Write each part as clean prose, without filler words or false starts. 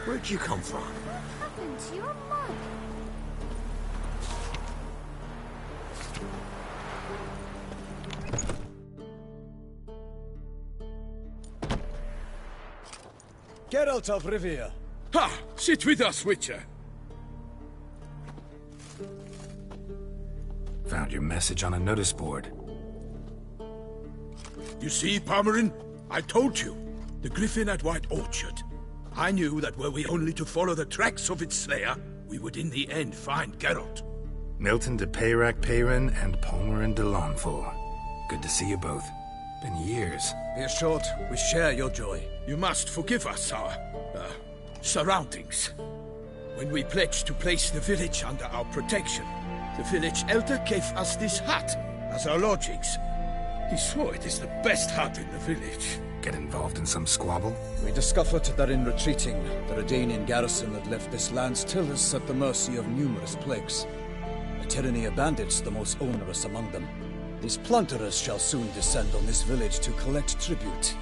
Where'd you come from? What happened to your mug? Geralt of Rivia. Ha! Sit with us, Witcher. Found your message on a notice board. You see, Palmerin? I told you. The griffin at White Orchard. I knew that were we only to follow the tracks of its slayer, we would in the end find Geralt. Milton de Peyrac Peyran and Palmerin de Lawnfall. Good to see you both. Been years. Be assured, we share your joy. You must forgive us our, surroundings. When we pledged to place the village under our protection, the village elder gave us this hut as our lodgings. He swore it is the best hut in the village. Get involved in some squabble? We discovered that in retreating, the Redanian garrison had left this land still is at the mercy of numerous plagues. A tyranny of bandits, the most onerous among them. These plunderers shall soon descend on this village to collect tribute.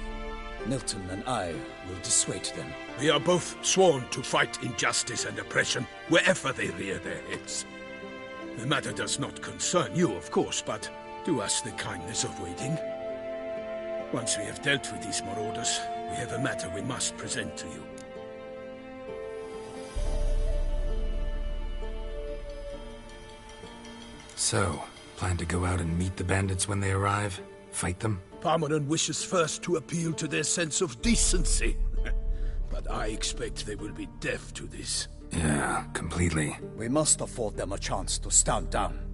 Milton and I will dissuade them. We are both sworn to fight injustice and oppression wherever they rear their heads. The matter does not concern you, of course, but do us the kindness of waiting. Once we have dealt with these marauders, we have a matter we must present to you. So, plan to go out and meet the bandits when they arrive? Fight them? Palmerin wishes first to appeal to their sense of decency. But I expect they will be deaf to this. Yeah, completely. We must afford them a chance to stand down.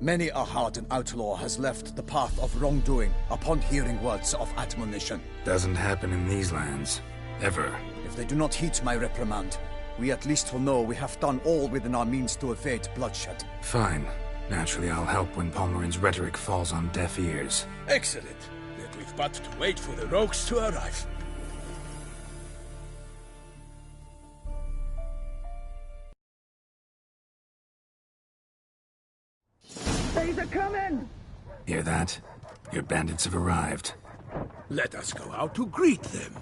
Many a hardened outlaw has left the path of wrongdoing upon hearing words of admonition. Doesn't happen in these lands. Ever. If they do not heed my reprimand, we at least will know we have done all within our means to evade bloodshed. Fine. Naturally, I'll help when Palmerin's rhetoric falls on deaf ears. Excellent. Then we've but to wait for the rogues to arrive. They're coming! Hear that? Your bandits have arrived. Let us go out to greet them.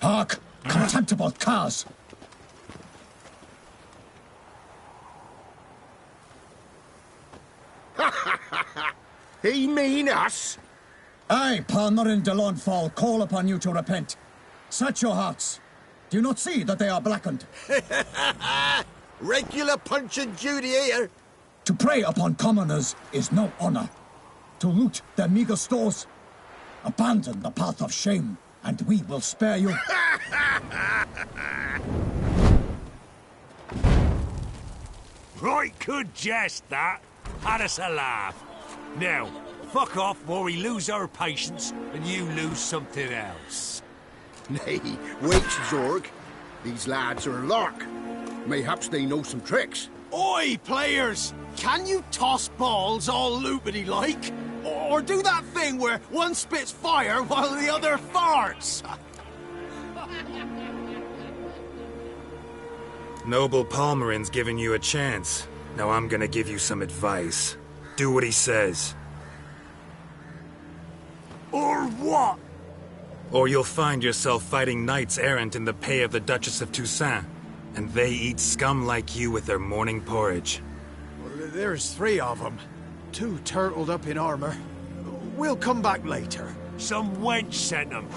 Hark! Contemptible curs! He mean us? I, Palmerin de Lawnfall, call upon you to repent. Set your hearts. Do you not see that they are blackened? Regular Punch and Judy here. To prey upon commoners is no honor. To loot their meager stores, abandon the path of shame, and we will spare you. Right good jest, that. Had us a laugh. Now, fuck off before we lose our patience and you lose something else. Nay, wait, Zorg. These lads are lark. Mayhaps they know some tricks. Oi, players! Can you toss balls all loopity-like? Or do that thing where one spits fire while the other farts? Noble Palmerin's giving you a chance. Now I'm gonna give you some advice. Do what he says. Or what? Or you'll find yourself fighting knights errant in the pay of the Duchess of Toussaint. And they eat scum like you with their morning porridge. There's 3 of them. 2 turtled up in armor. We'll come back later. Some wench sent them.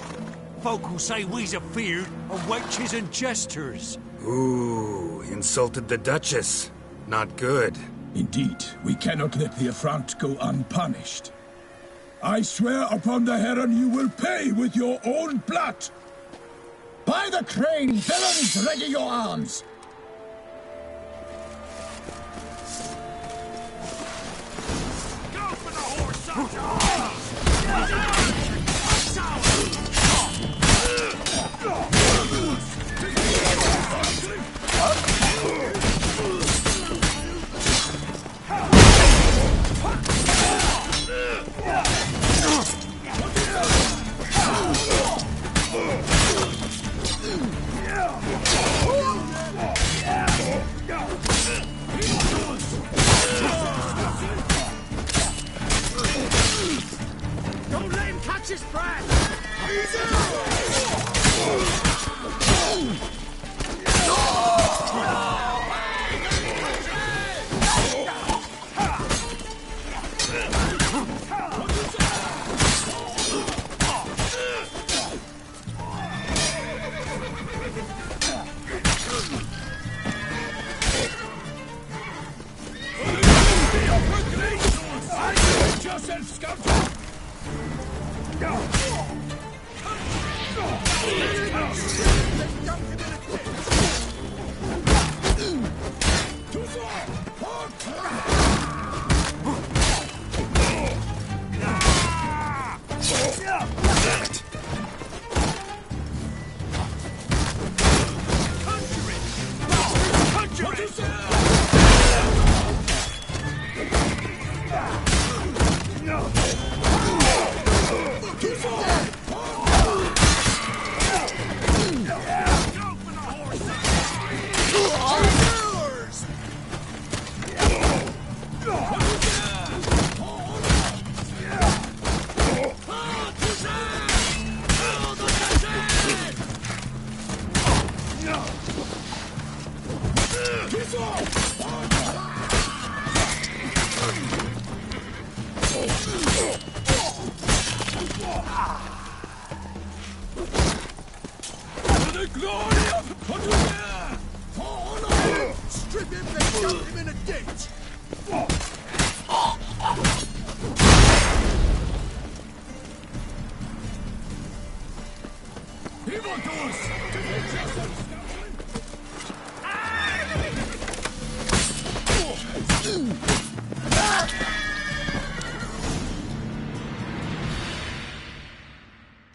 Folk will say we's afeard of wenches and jesters. Ooh, insulted the Duchess. Not good. Indeed, we cannot let the affront go unpunished. I swear upon the Heron you will pay with your own blood! By the crane, villains, ready your arms! Go for the horse, soldier!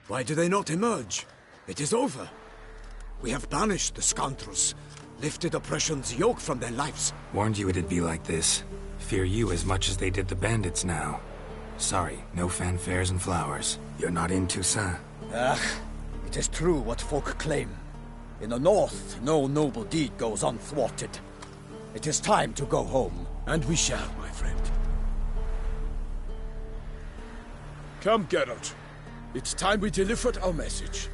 Why do they not emerge? It is over. We have banished the scoundrels, lifted oppression's yoke from their lives. Warned you it'd be like this. Fear you as much as they did the bandits now. Sorry, no fanfares and flowers. You're not in Toussaint. It is true what folk claim. In the north, no noble deed goes unthwarted. It is time to go home. And we shall, my friend. Come, Geralt. It's time we delivered our message.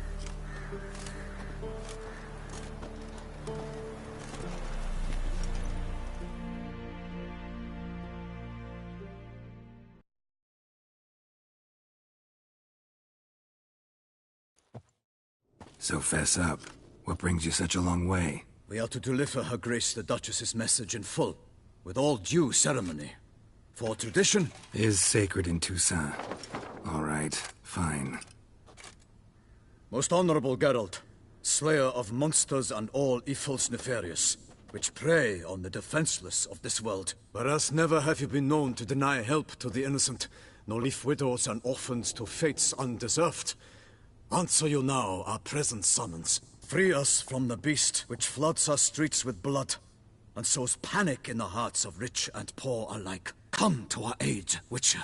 So fess up. What brings you such a long way? We are to deliver Her Grace the Duchess's message in full, with all due ceremony. For tradition is sacred in Toussaint. All right, fine. Most honorable Geralt, slayer of monsters and all evils nefarious, which prey on the defenseless of this world. Whereas never have you been known to deny help to the innocent, nor leave widows and orphans to fates undeserved. Answer you now our present summons. Free us from the beast which floods our streets with blood, and sows panic in the hearts of rich and poor alike. Come to our aid, Witcher.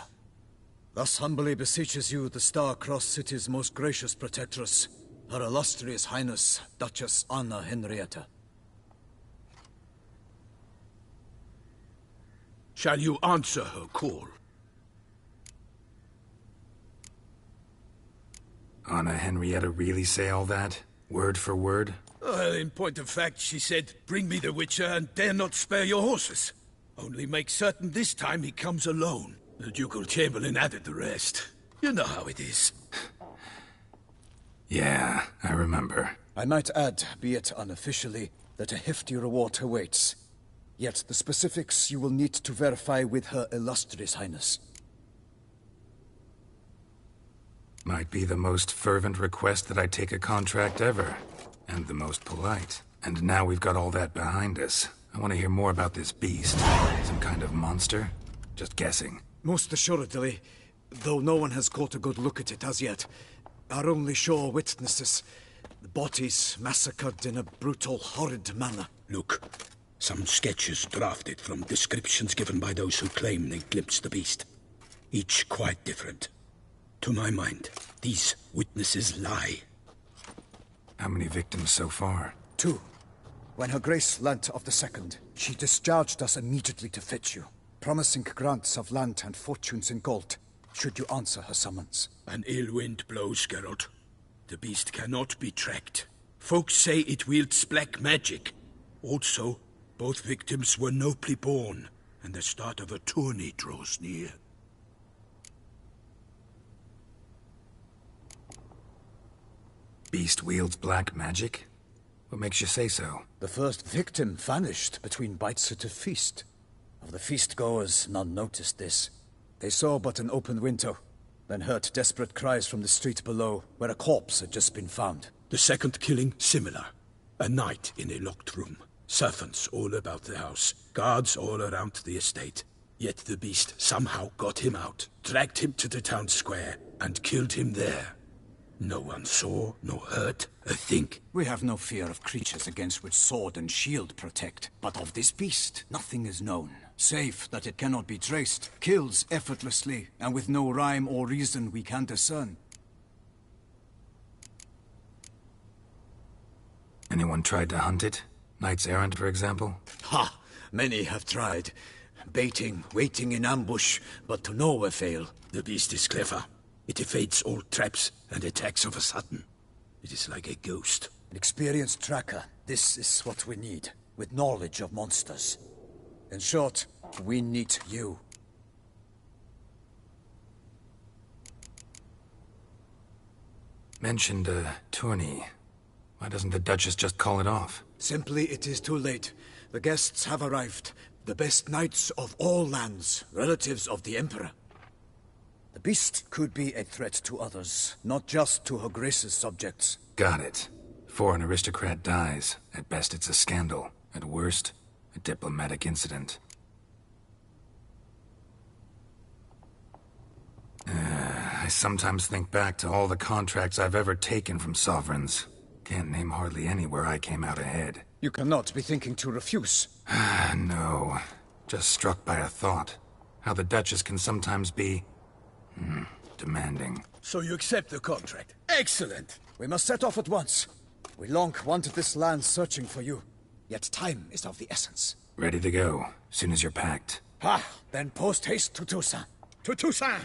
Thus humbly beseeches you the Star-Crossed City's most gracious protectress, Her Illustrious Highness, Duchess Anna Henrietta. Shall you answer her call? Anna Henrietta really say all that? Word for word? Well, in point of fact, she said, bring me the Witcher and dare not spare your horses. Only make certain this time he comes alone. The Ducal Chamberlain added the rest. You know how it is. Yeah, I remember. I might add, be it unofficially, that a hefty reward awaits. Yet the specifics you will need to verify with Her Illustrious Highness. Might be the most fervent request that I take a contract ever. And the most polite. And now we've got all that behind us. I want to hear more about this beast. Some kind of monster? Just guessing. Most assuredly, though no one has caught a good look at it as yet. Our only sure witnesses. The bodies massacred in a brutal, horrid manner. Look, some sketches drafted from descriptions given by those who claim they glimpsed the beast. Each quite different. To my mind, these witnesses lie. How many victims so far? 2. When Her Grace learnt of the second, she discharged us immediately to fetch you, promising grants of land and fortunes in gold, should you answer her summons. An ill wind blows, Geralt. The beast cannot be tracked. Folks say it wields black magic. Also, both victims were nobly born, and the start of a tourney draws near. Beast wields black magic? What makes you say so? The first victim vanished between bites at a feast. Of the feast-goers, none noticed this. They saw but an open window, then heard desperate cries from the street below, where a corpse had just been found. The second killing, similar. A night in a locked room. Servants all about the house. Guards all around the estate. Yet the beast somehow got him out, dragged him to the town square, and killed him there. No one saw, nor heard a thing. We have no fear of creatures against which sword and shield protect. But of this beast, nothing is known. Save that it cannot be traced, kills effortlessly, and with no rhyme or reason we can discern. Anyone tried to hunt it? Knights errant, for example? Ha! Many have tried. Baiting, waiting in ambush, but to no avail. The beast is clever. It evades all traps and attacks of a sudden. It is like a ghost. An experienced tracker. This is what we need, with knowledge of monsters. In short, we need you. Mentioned a tourney. Why doesn't the Duchess just call it off? Simply, it is too late. The guests have arrived. The best knights of all lands, relatives of the Emperor. The beast could be a threat to others, not just to Her Grace's subjects. Got it. Before an aristocrat dies, at best it's a scandal. At worst, a diplomatic incident. I sometimes think back to all the contracts I've ever taken from sovereigns. Can't name hardly any where I came out ahead. You cannot be thinking to refuse. No. Just struck by a thought. How the Duchess can sometimes be... demanding. So you accept the contract. Excellent! We must set off at once. We long wanted this land searching for you. Yet time is of the essence. Ready to go, soon as you're packed. Then post-haste to Toussaint. To Toussaint!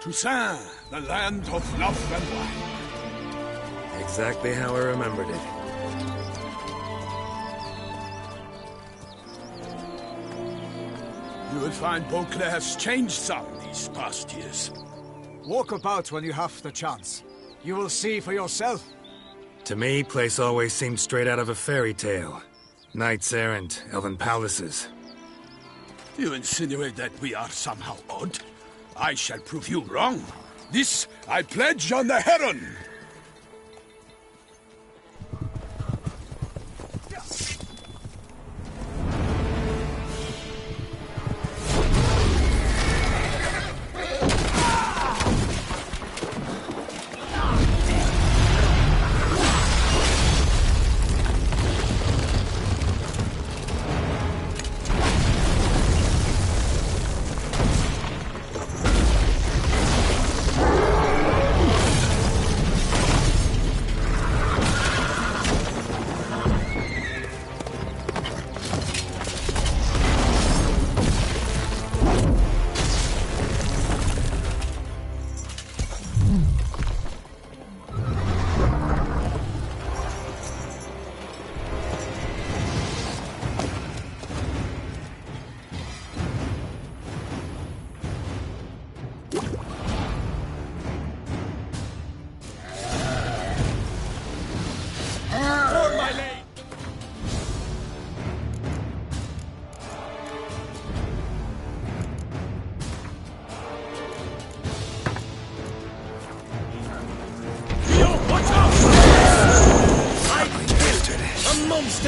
Toussaint, the land of love and wine. Exactly how I remembered it. You will find Beauclair's changed some these past years. Walk about when you have the chance. You will see for yourself. To me, place always seemed straight out of a fairy tale. Knights errant, elven palaces. You insinuate that we are somehow odd? I shall prove you wrong. This I pledge on the Heron!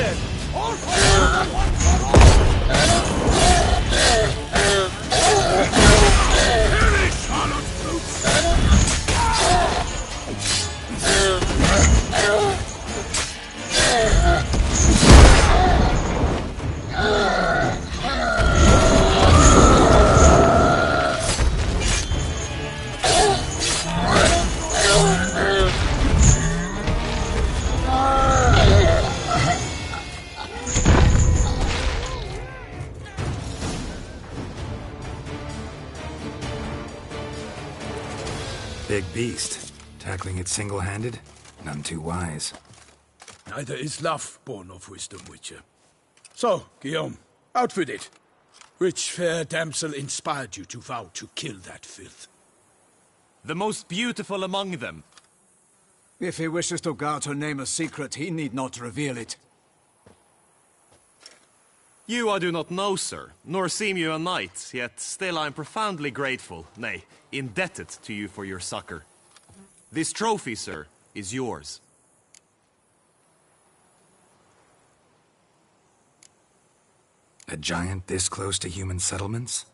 then! All for one, one for all! Perish, harlot brutes! Big beast. Tackling it single-handed? None too wise. Neither is love born of wisdom, Witcher. So, Guillaume, out with it. Which fair damsel inspired you to vow to kill that filth? The most beautiful among them. If he wishes to guard her name a secret, he need not reveal it. You I do not know, sir, nor seem you a knight, yet still I am profoundly grateful, nay, indebted to you for your succor. This trophy, sir, is yours. A giant this close to human settlements?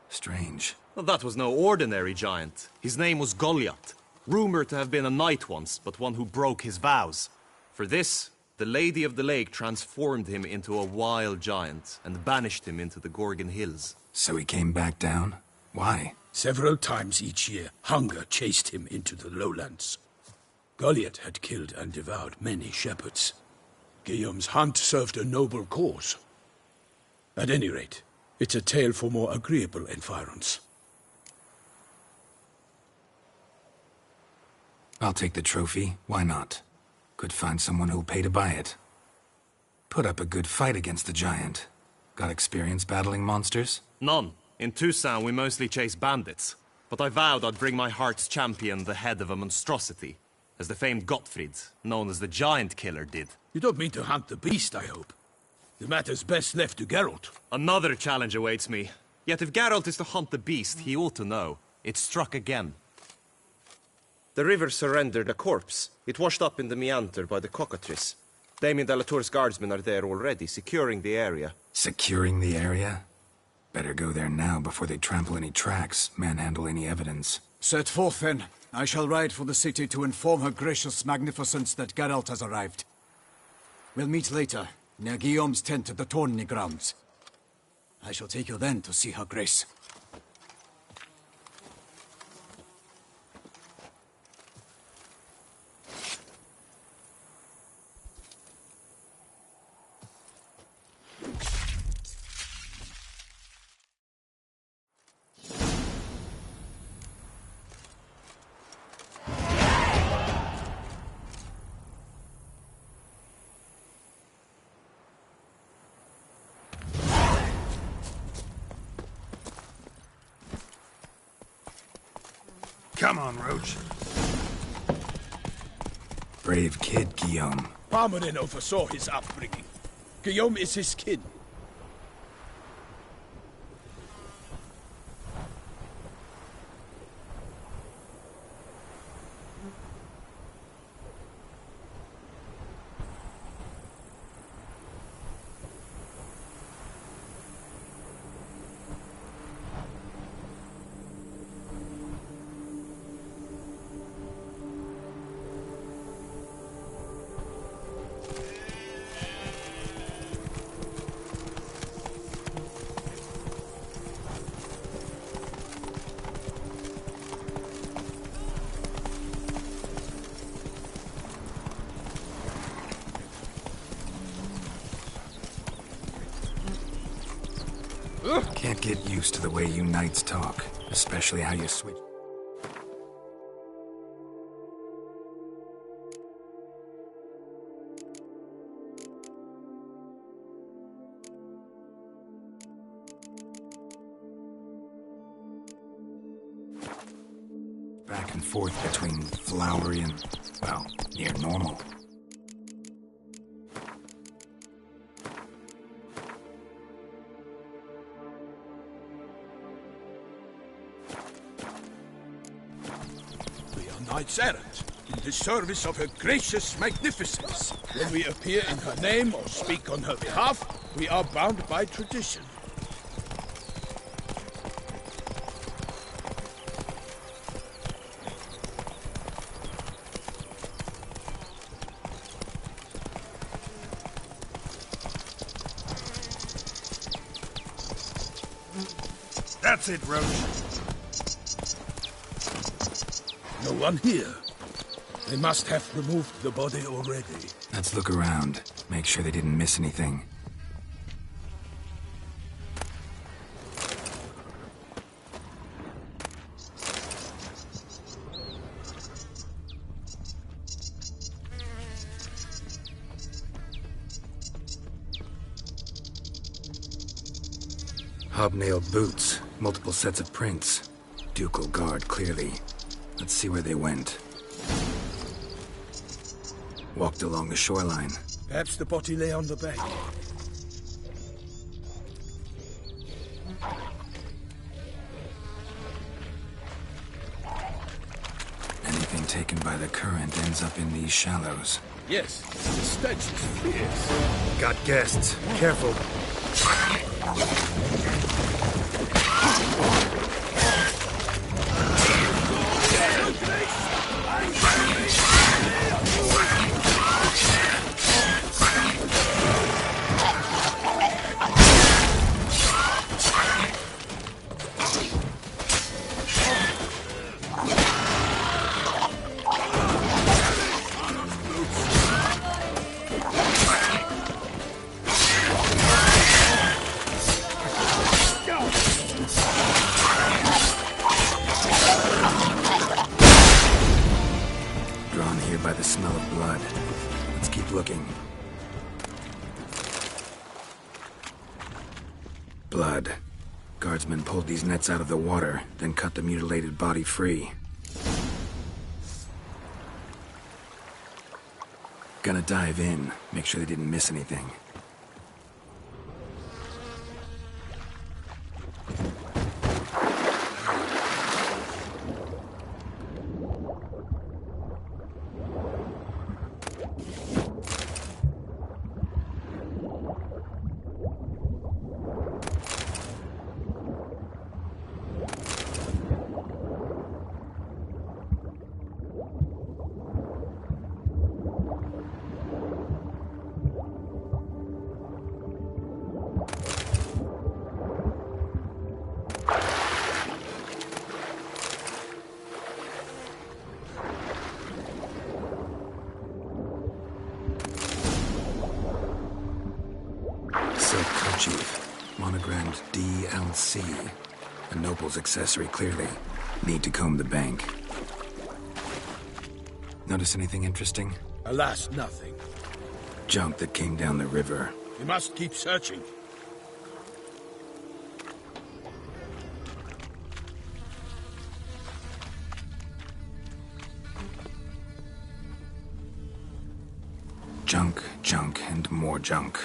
Strange. Well, that was no ordinary giant. His name was Goliath, rumored to have been a knight once, but one who broke his vows. For this, the Lady of the Lake transformed him into a wild giant and banished him into the Gorgon Hills. So he came back down? Why? Several times each year, hunger chased him into the lowlands. Goliath had killed and devoured many shepherds. Guillaume's hunt served a noble cause. At any rate, it's a tale for more agreeable environs. I'll take the trophy. Why not? Could find someone who'll pay to buy it. Put up a good fight against the giant. Got experience battling monsters? None. In Toussaint we mostly chase bandits. But I vowed I'd bring my heart's champion the head of a monstrosity, as the famed Gottfried, known as the Giant Killer, did. You don't mean to hunt the beast, I hope. The matter's best left to Geralt. Another challenge awaits me. Yet if Geralt is to hunt the beast, he ought to know. It struck again. The river surrendered a corpse. It washed up in the meander by the cockatrice. Damien de la Tour's guardsmen are there already, securing the area. Securing the area? Better go there now before they trample any tracks, manhandle any evidence. Set forth, then. I shall ride for the city to inform her gracious magnificence that Geralt has arrived. We'll meet later, near Guillaume's tent at the Tourney grounds. I shall take you then to see her grace. Come on, Roach. Brave kid, Guillaume. Parmanin oversaw his upbringing. Guillaume is his kin. Can't get used to the way you knights talk, especially how you switch. Back and forth between flowery and, well, near normal. We are knights errant. in the service of her gracious magnificence. When we appear in her name or speak on her behalf, we are bound by tradition. That's it, Roach. No one here. They must have removed the body already. Let's look around. Make sure they didn't miss anything. Hobnailed boots, multiple sets of prints. Ducal guard, clearly. Let's see where they went. Walked along the shoreline. Perhaps the body lay on the bank. Anything taken by the current ends up in these shallows. Yes, the stench is fierce. Got guests. Careful. Drawn here by the smell of blood. Let's keep looking. Blood. Guardsmen pulled these nets out of the water, then cut the mutilated body free. Gonna dive in, make sure they didn't miss anything. Silk kerchief, monogrammed DLC. A noble's accessory, clearly. Need to comb the bank. Notice anything interesting? Alas, nothing. Junk that came down the river. We must keep searching. Junk, junk, and more junk.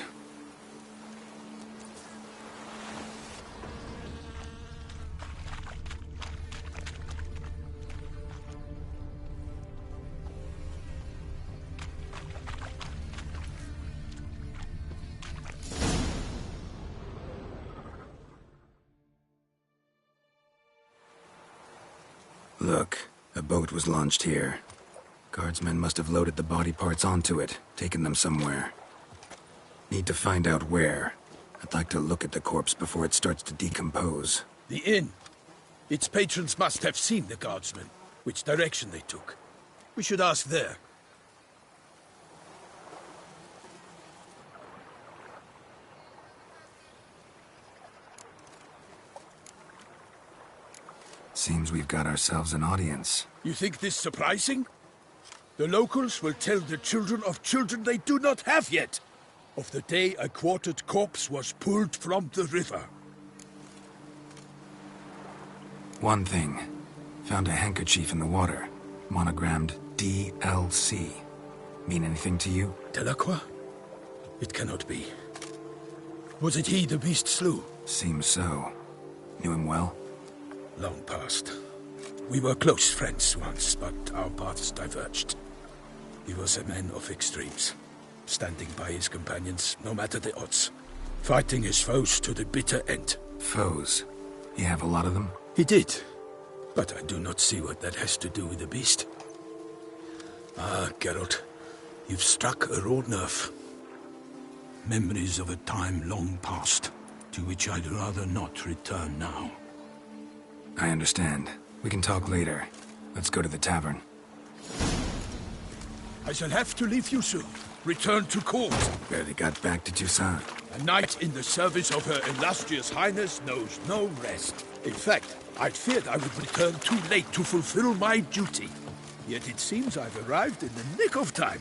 Look, a boat was launched here. Guardsmen must have loaded the body parts onto it, taken them somewhere. Need to find out where. I'd like to look at the corpse before it starts to decompose. The inn. Its patrons must have seen the guardsmen, which direction they took. We should ask there. Seems we've got ourselves an audience. You think this surprising? The locals will tell the children of children they do not have yet, of the day a quartered corpse was pulled from the river. One thing. Found a handkerchief in the water. Monogrammed DLC. Mean anything to you? Delacroix? It cannot be. Was it he the beast slew? Seems so. Knew him well? Long past. We were close friends once, but our paths diverged. He was a man of extremes, standing by his companions, no matter the odds. Fighting his foes to the bitter end. Foes? You have a lot of them? He did. But I do not see what that has to do with the beast. Ah, Geralt, you've struck a raw nerve. Memories of a time long past, to which I'd rather not return now. I understand. We can talk later. Let's go to the tavern. I shall have to leave you soon. Return to court. Barely got back to Toussaint. A knight in the service of Her Illustrious Highness knows no rest. In fact, I'd feared I would return too late to fulfill my duty. Yet it seems I've arrived in the nick of time.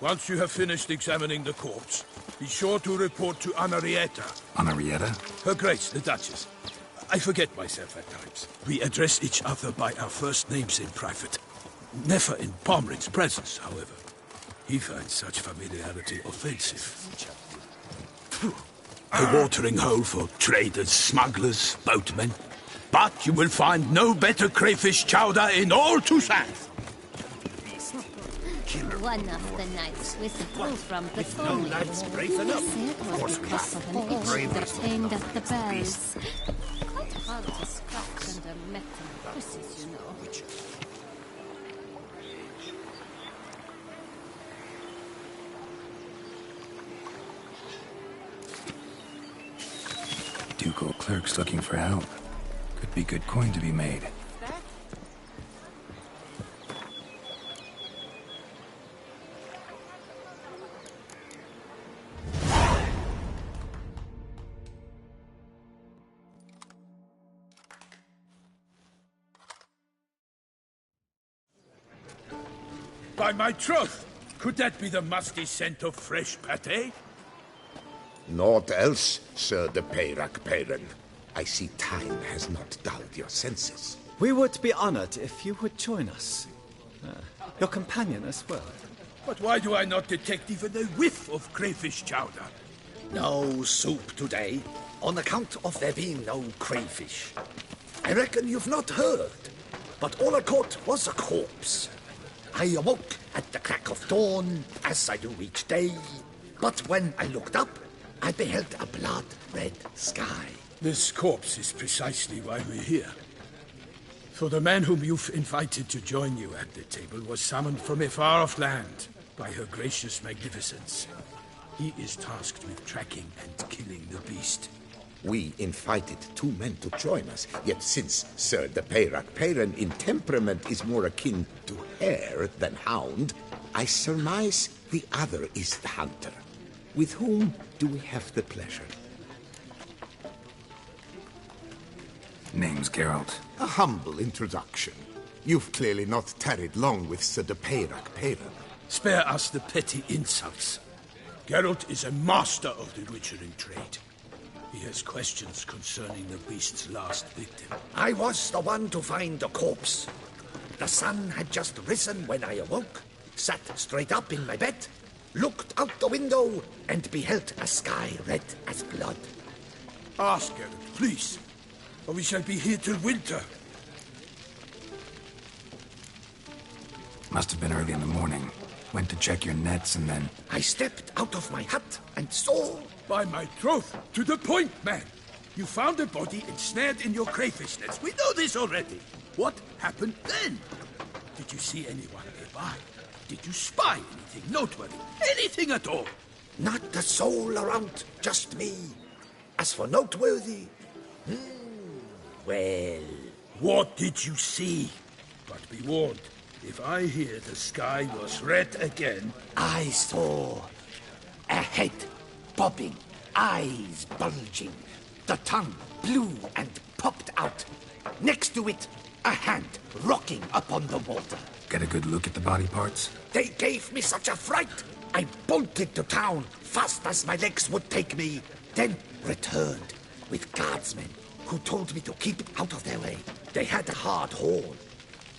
Once you have finished examining the corpse, be sure to report to Anarietta. Anarietta? Her Grace, the Duchess. I forget myself at times. We address each other by our first names in private. Never in Pomrin's presence, however. He finds such familiarity offensive. A watering hole for traders, smugglers, boatmen. But you will find no better crayfish chowder in all Toussaint. One of the knights withdrew from the No lads brave enough. It was because of an itch that pained at the bells. Quite hard to scratch under metal pussies, you know. Ducal clerks looking for help. Could be good coin to be made. By my troth! Could that be the musty scent of fresh pâté? Naught else, Sir de Peyrac-Peyran. I see time has not dulled your senses. We would be honored if you would join us. Your companion as well. But why do I not detect even a whiff of crayfish chowder? No soup today, on account of there being no crayfish. I reckon you've not heard, but all I caught was a corpse. I awoke at the crack of dawn, as I do each day, but when I looked up, I beheld a blood-red sky. This corpse is precisely why we're here. For the man whom you've invited to join you at the table was summoned from a far-off land by her gracious magnificence. He is tasked with tracking and killing the beast. We invited two men to join us, yet since Sir de Peyrac-Peyran in temperament is more akin to hare than hound, I surmise the other is the hunter. With whom do we have the pleasure? Name's Geralt. A humble introduction. You've clearly not tarried long with Sir de Peyrac-Peyran. Spare us the petty insults. Geralt is a master of the witchering trade. He has questions concerning the beast's last victim. I was the one to find the corpse. The sun had just risen when I awoke, sat straight up in my bed, looked out the window, and beheld a sky red as blood. Ask Geralt, please, or we shall be here till winter. Must have been early in the morning. Went to check your nets and then... I stepped out of my hut and saw... By my troth, to the point, man! You found a body ensnared in your crayfish nets. We know this already. What happened then? Did you see anyone nearby? Did you spy anything noteworthy? Anything at all? Not a soul around, just me. As for noteworthy... well... What did you see? But be warned, if I hear the sky was red again... I saw a head bobbing, eyes bulging, the tongue blue and popped out. Next to it, a hand rocking upon the water. Get a good look at the body parts? They gave me such a fright. I bolted to town fast as my legs would take me, then returned with guardsmen who told me to keep out of their way. They had a hard haul.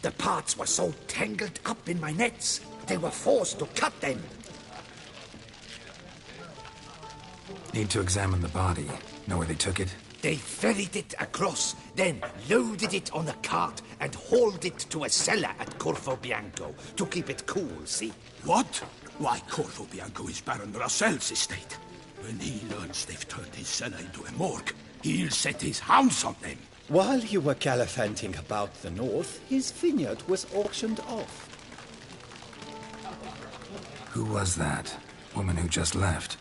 The parts were so tangled up in my nets, they were forced to cut them. Need to examine the body. Know where they took it? They ferried it across, then loaded it on a cart and hauled it to a cellar at Corvo Bianco to keep it cool, see? What? Why, Corvo Bianco is Baron Russell's estate. When he learns they've turned his cellar into a morgue, he'll set his hounds on them. While you were gallivanting about the north, his vineyard was auctioned off. Who was that? Woman who just left.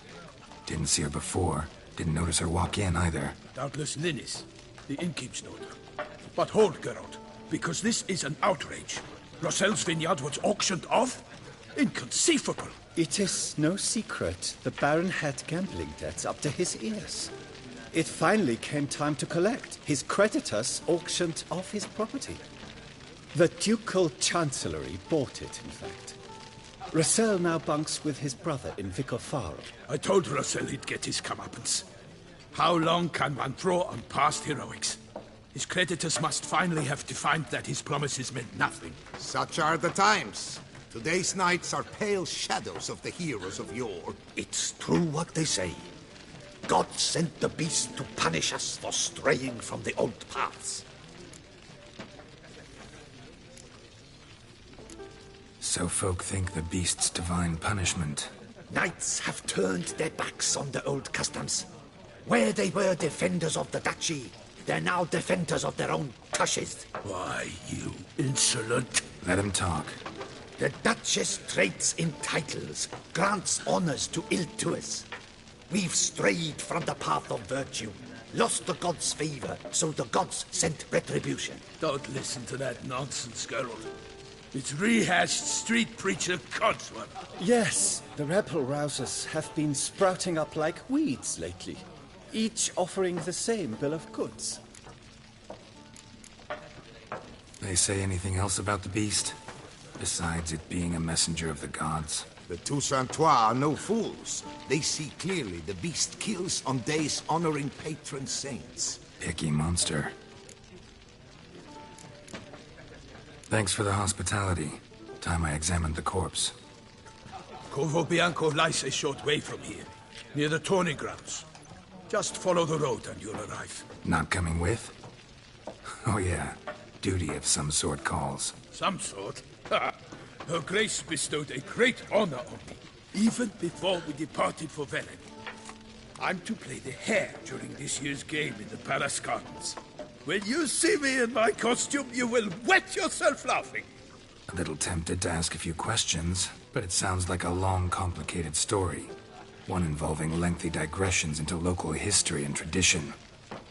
Didn't see her before. Didn't notice her walk in either. Doubtless Linnis, the innkeep's daughter. But hold, Geralt, because this is an outrage. Russell's vineyard was auctioned off? Inconceivable. It is no secret the Baron had gambling debts up to his ears. It finally came time to collect. His creditors auctioned off his property. The Ducal Chancellery bought it, in fact. Russell now bunks with his brother in Vicofaro. I told Russell he'd get his comeuppance. How long can one throw on past heroics? His creditors must finally have defined that his promises meant nothing. Such are the times. Today's knights are pale shadows of the heroes of yore. It's true what they say. God sent the beast to punish us for straying from the old paths. So folk think the beast's divine punishment. Knights have turned their backs on the old customs. Where they were defenders of the duchy, they're now defenders of their own tushes. Why, you insolent... Let him talk. The Duchess trades in titles, grants honors to ill-doers. We've strayed from the path of virtue, lost the gods' favor, so the gods sent retribution. Don't listen to that nonsense, Geralt. It's rehashed street preacher codswallop. Yes, the rebel rousers have been sprouting up like weeds lately, each offering the same bill of goods. They say anything else about the beast? Besides it being a messenger of the gods? The Toussaintois are no fools. They see clearly the beast kills on days honoring patron saints. Picky monster. Thanks for the hospitality. Time I examined the corpse. Corvo Bianco lies a short way from here, near the tourney grounds. Just follow the road and you'll arrive. Not coming with? Oh yeah, duty of some sort calls. Some sort? Ha! Her Grace bestowed a great honor on me, even before we departed for Velen. I'm to play the hare during this year's game in the palace gardens. When you see me in my costume, you will wet yourself laughing. A little tempted to ask a few questions, but it sounds like a long, complicated story. One involving lengthy digressions into local history and tradition.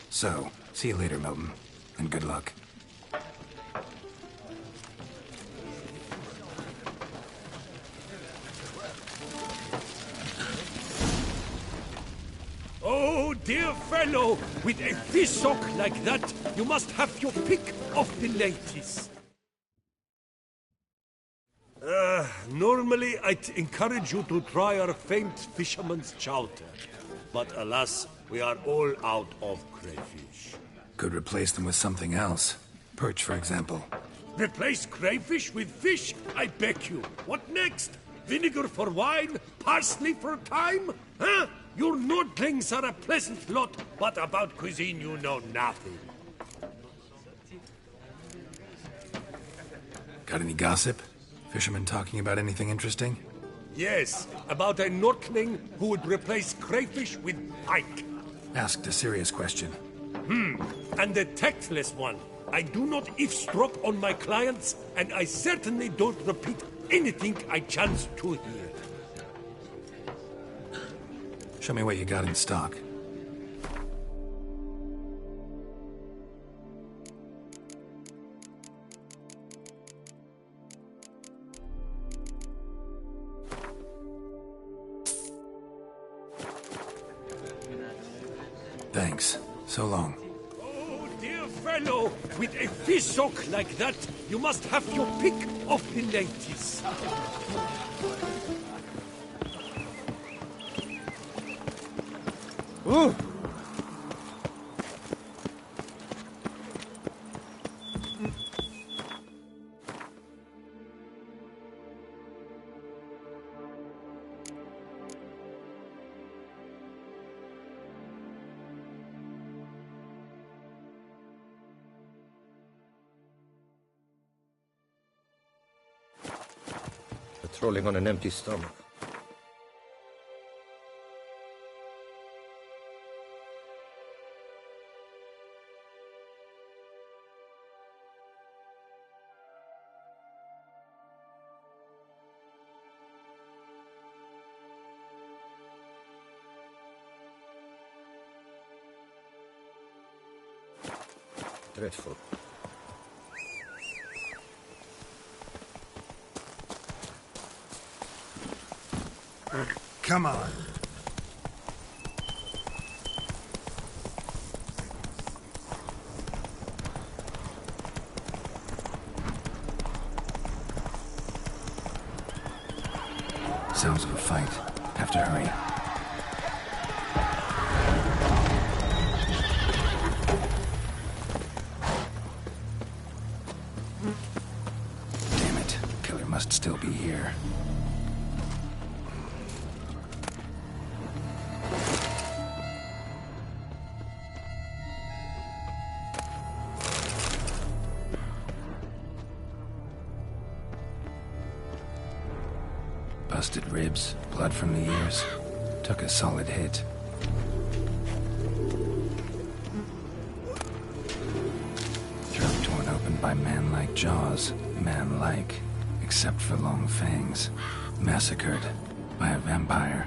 So, see you later, Milton, and good luck. Oh, dear fellow, with a fissock like that, you must have your pick of the ladies. Normally I'd encourage you to try our famed fisherman's chowder. But alas, we are all out of crayfish. Could replace them with something else. Perch, for example. Replace crayfish with fish? I beg you. What next? Vinegar for wine? Parsley for thyme? Huh? Your Nordlings are a pleasant lot, but about cuisine you know nothing. Got any gossip? Fishermen talking about anything interesting? Yes, about a Nordling who would replace crayfish with pike. Asked a serious question. And a tactless one. I do not eavesdrop on my clients, and I certainly don't repeat anything I chance to hear. Show me what you got in stock. Thanks. So long. Oh, dear fellow, with a fissock like that, you must have your pick of the ladies. Ooh! patrolling on an empty stomach. Dreadful. Come on. Sounds of a fight. Have to hurry. Damn it. Killer must still be here. Busted ribs, blood from the ears. Took a solid hit. Throat torn open by man-like jaws. Man-like, except for long fangs. Massacred by a vampire.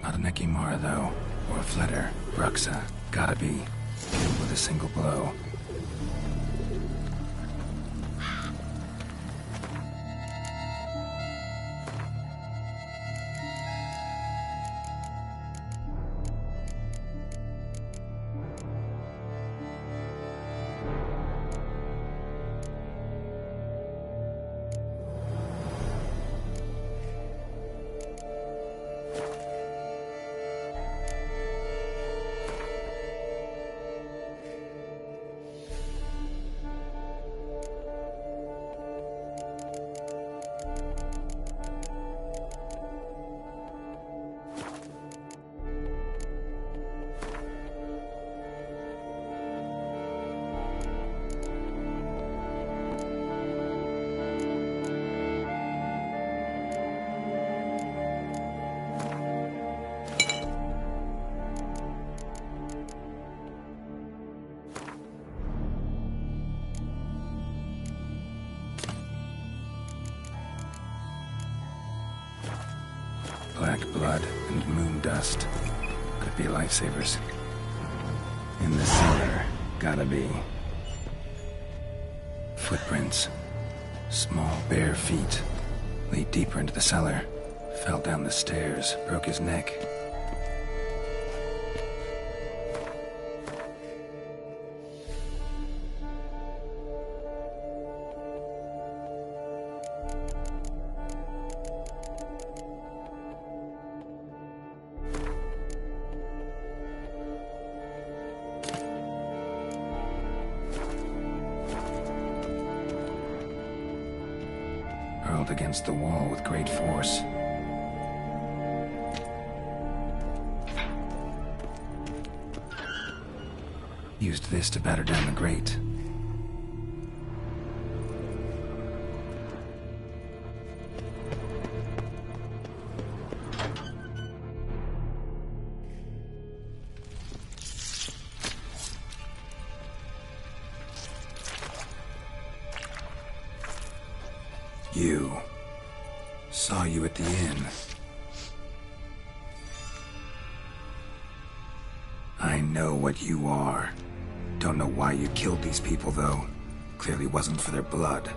Not an Ekimara, though. Or a Fletter. Bruxa. Gotta be. Killed with a single blow. Black blood and moon dust. Could be lifesavers. In the cellar, gotta be. Footprints. Small, bare feet. Lead deeper into the cellar. Fell down the stairs, broke his neck. Hurled against the wall with great force. Used this to batter down the grate. You. Saw you at the inn. I know what you are. Don't know why you killed these people, though. Clearly wasn't for their blood.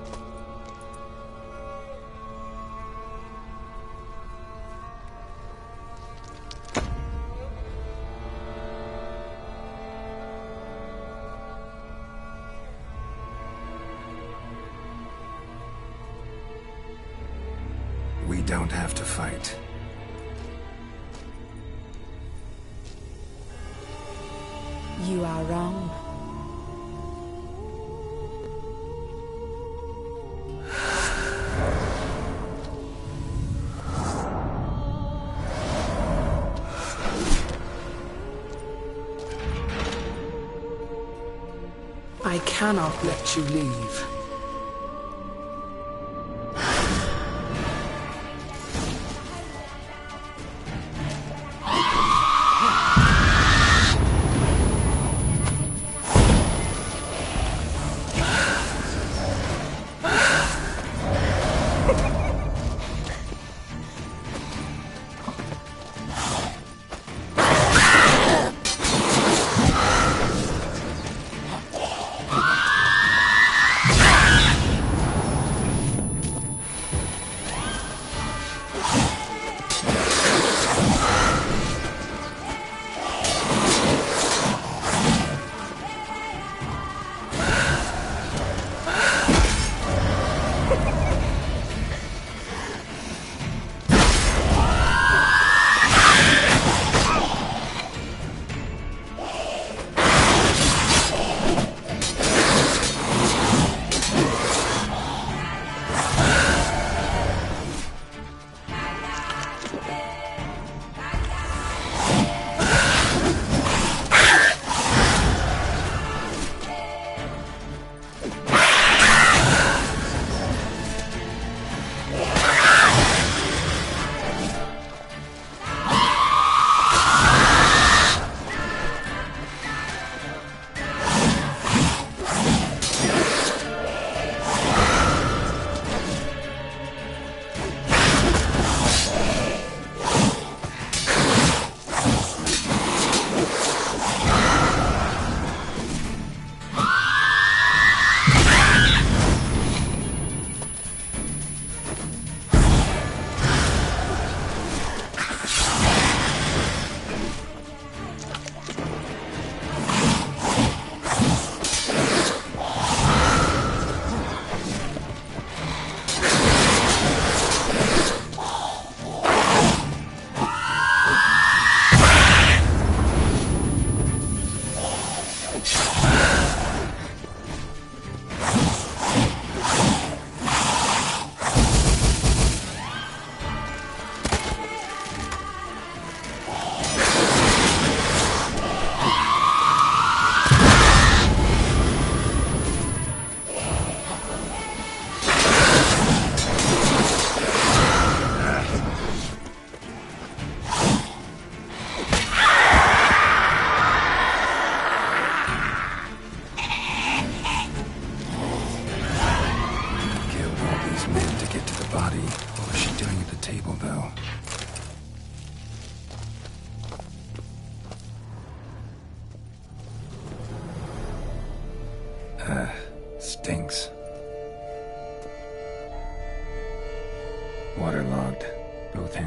We don't have to fight. You are wrong. I cannot let you leave.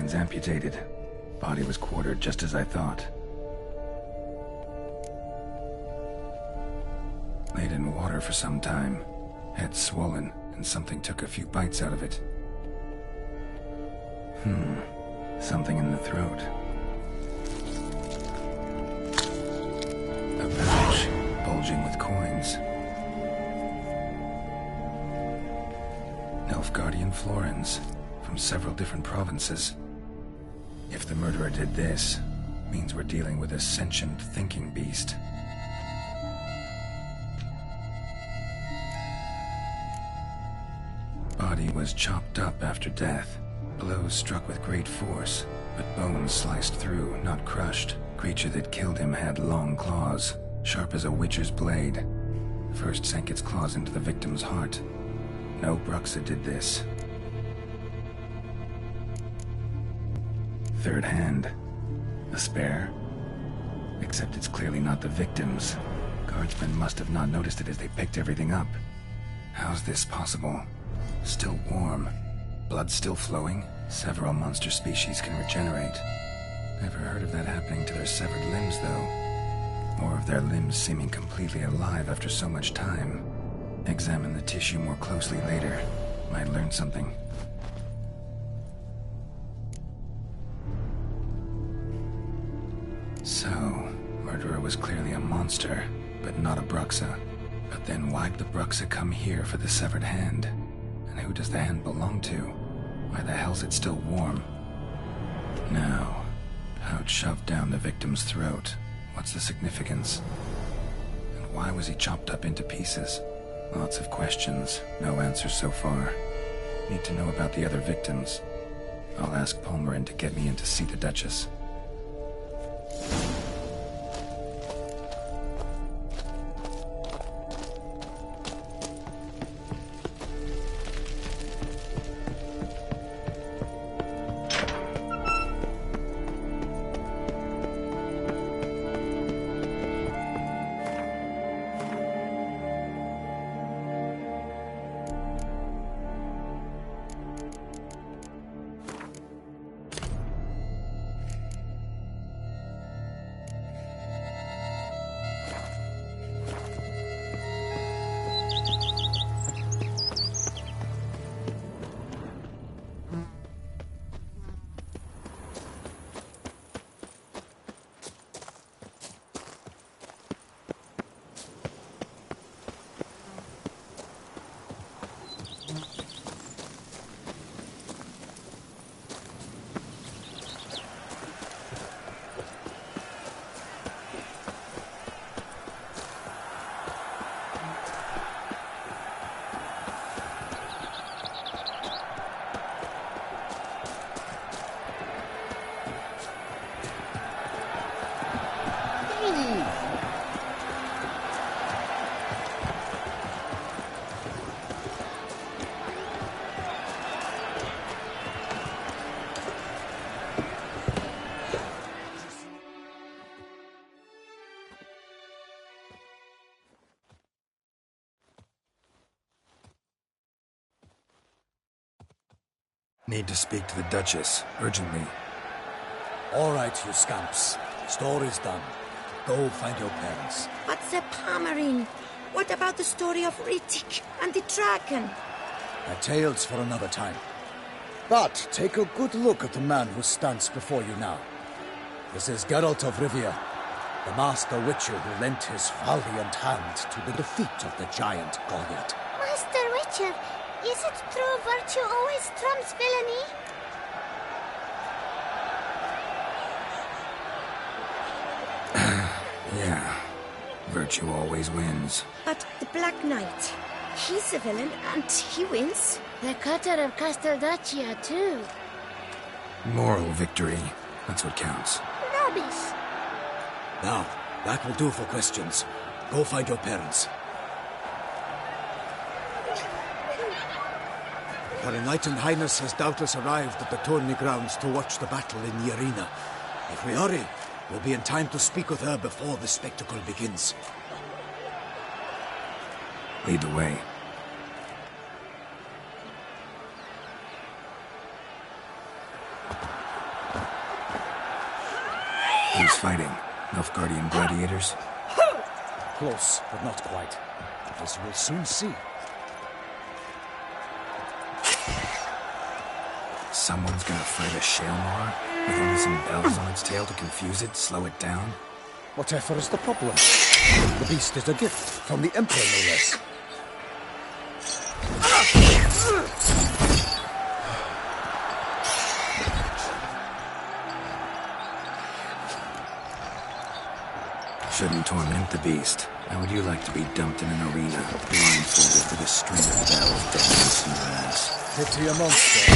hands amputated. Body was quartered just as I thought. Laid in water for some time. Head swollen, and something took a few bites out of it. Something in the throat. A pouch, bulging with coins. Nilfgaardian florins, from several different provinces. If the murderer did this, means we're dealing with a sentient thinking beast. Body was chopped up after death. Blows struck with great force, but bones sliced through, not crushed. Creature that killed him had long claws, sharp as a witcher's blade. First sank its claws into the victim's heart. No Bruxa did this. Third hand. A spare? Except it's clearly not the victim's. Guardsmen must have not noticed it as they picked everything up. How's this possible? Still warm. Blood still flowing? Several monster species can regenerate. Never heard of that happening to their severed limbs, though. Or of their limbs seeming completely alive after so much time. Examine the tissue more closely later. Might learn something. So, murderer was clearly a monster, but not a Bruxa. But then why'd the Bruxa come here for the severed hand? And who does the hand belong to? Why the hell's it still warm? Now, pouch shoved down the victim's throat. What's the significance? And why was he chopped up into pieces? Lots of questions, no answers so far. Need to know about the other victims. I'll ask Palmerin to get me in to see the Duchess. Need to speak to the Duchess, urgently. All right, you scamps. Story's done. Go find your parents. But Sir Palmerin, what about the story of Rittik and the dragon? A tale's for another time. But take a good look at the man who stands before you now. This is Geralt of Rivia, the master witcher who lent his valiant hand to the defeat of the giant Goliath. Master Witcher, is it true virtue always trumps villainy? Yeah, virtue always wins. But the Black Knight, he's a villain and he wins. The cutter of Casteldacia, too. Moral victory, that's what counts. Rubbish. Now, that will do for questions. Go find your parents. Her Enlightened Highness has doubtless arrived at the tourney grounds to watch the battle in the arena. If we hurry, we'll be in time to speak with her before the spectacle begins. Lead the way. Who's fighting? Nilfgaardian gladiators? Close, but not quite. As we'll soon see. Someone's gonna fight a Shaelmar with only some bells on its tail to confuse it, slow it down? Whatever is the problem? The beast is a gift from the Emperor, no less. Shouldn't torment the beast. How would you like to be dumped in an arena, blindfolded with a string of bells dancing in your ass? Pity a monster.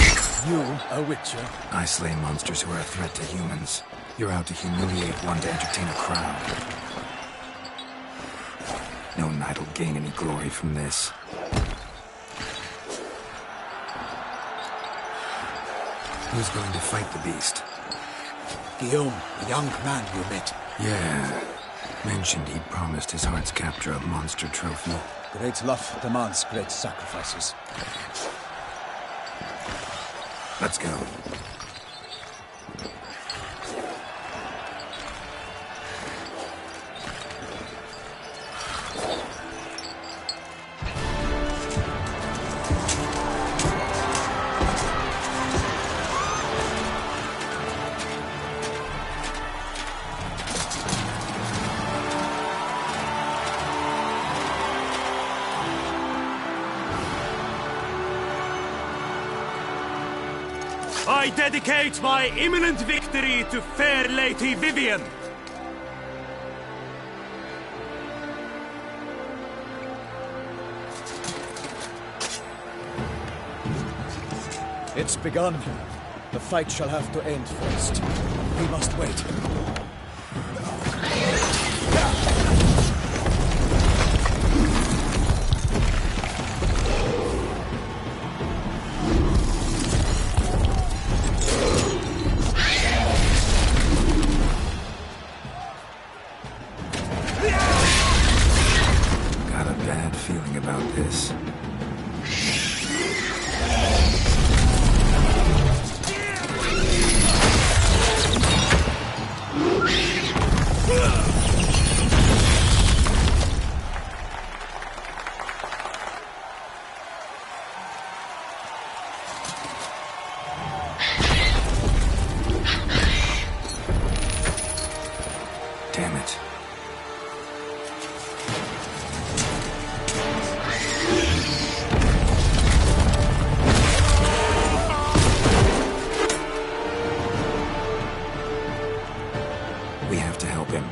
You, a witcher. I slay monsters who are a threat to humans. You're out to humiliate one to entertain a crowd. No knight will gain any glory from this. Who's going to fight the beast? Guillaume, the young man you met. Yeah. Mentioned he'd promised his heart's capture a monster trophy. Great love demands great sacrifices. Let's go. I dedicate my imminent victory to fair Lady Vivian. It's begun. The fight shall have to end first. We must wait. Got a bad feeling about this. Damn it. We have to help him.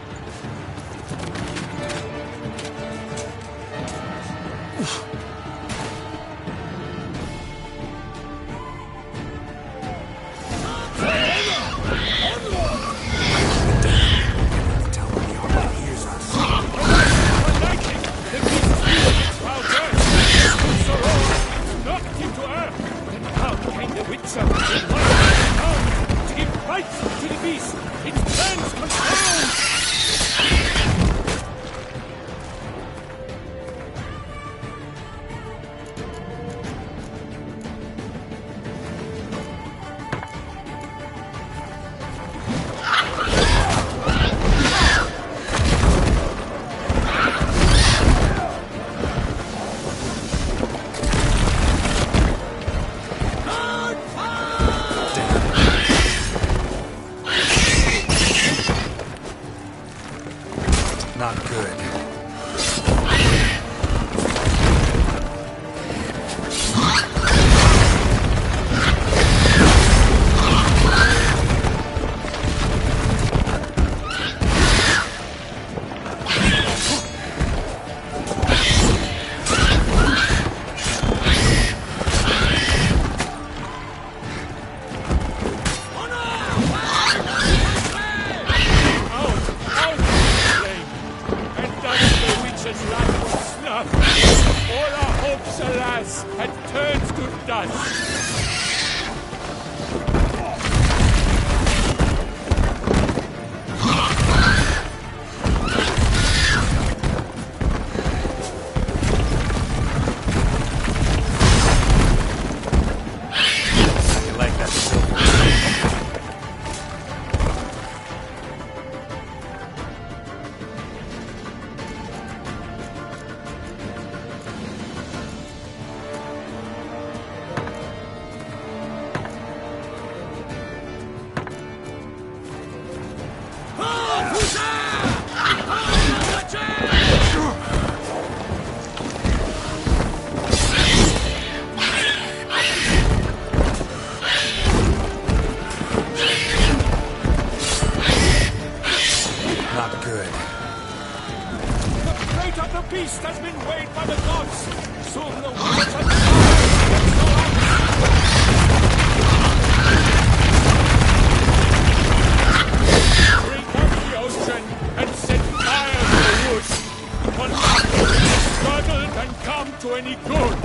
Knocked him to earth, and now came the Witcher in one down to give fight to the beast. Its plans confirmed. Not good. All our hopes, alas, had turned to dust. You like that silver? Not good. The fate of the beast has been weighed by the gods. Soon the waters of the drink up the ocean and set fire to the woods. For nothing has struggled and come to any good.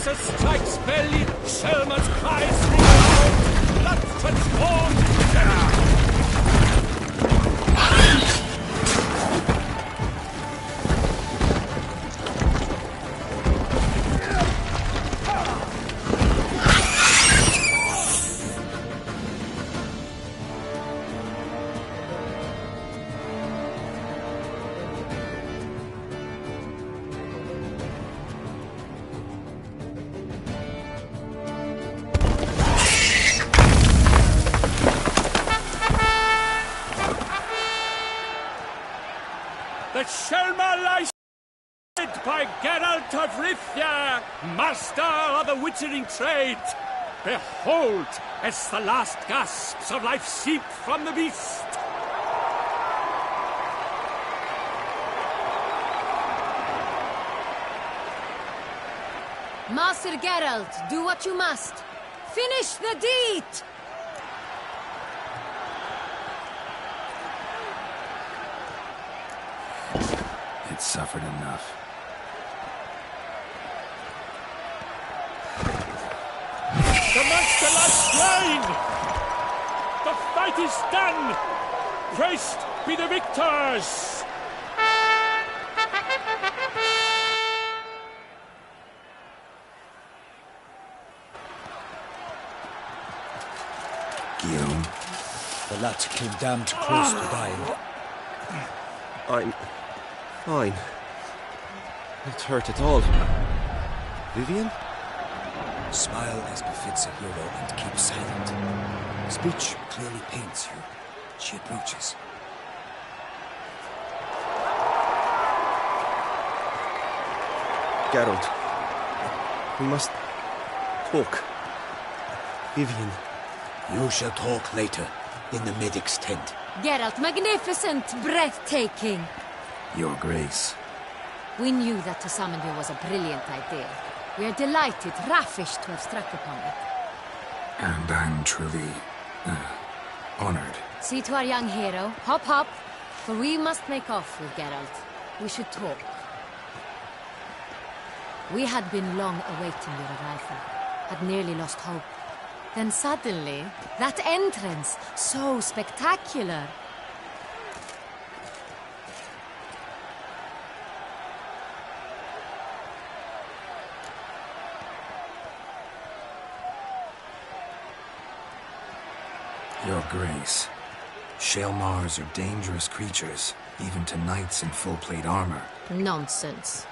Strikes belly, Selma's cries ring out, blood transformed to terror. The Selma lies dead by Geralt of Rivia, master of the witchering trade. Behold, as the last gasps of life seep from the beast. Master Geralt, do what you must. Finish the deed! It's suffered enough. The monster lies slain! The fight is done! Praised be the victors! Guillaume? The lad came damned close to dying. I'm fine. Not hurt at all. Vivian? Smile as befits a hero and keep silent. Speech clearly pains you. She approaches. Geralt, we must talk. Vivian. You shall talk later, in the medic's tent. Geralt, magnificent, breathtaking. Your Grace. We knew that to summon you was a brilliant idea. We are delighted, ravished to have struck upon it. And I'm truly honored. See to our young hero. Hop, hop. For we must make off with Geralt. We should talk. We had been long awaiting your arrival. Had nearly lost hope. Then suddenly, that entrance, so spectacular. Your Grace. Shaelmars are dangerous creatures, even to knights in full plate armor. Nonsense.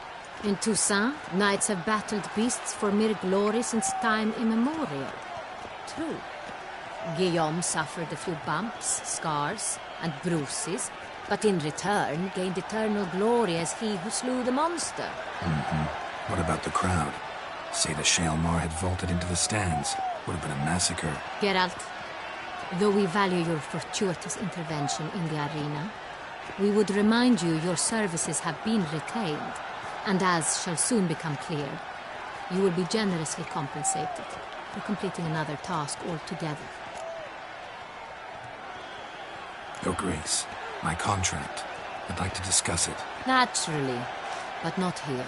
In Toussaint, knights have battled beasts for mere glory since time immemorial. True. Guillaume suffered a few bumps, scars, and bruises, but in return gained eternal glory as he who slew the monster. What about the crowd? Say the Shaelmar had vaulted into the stands. Would have been a massacre. Geralt, though we value your fortuitous intervention in the arena, we would remind you your services have been retained, and as shall soon become clear, you will be generously compensated for completing another task altogether. Your Grace, my contract. I'd like to discuss it. Naturally, but not here.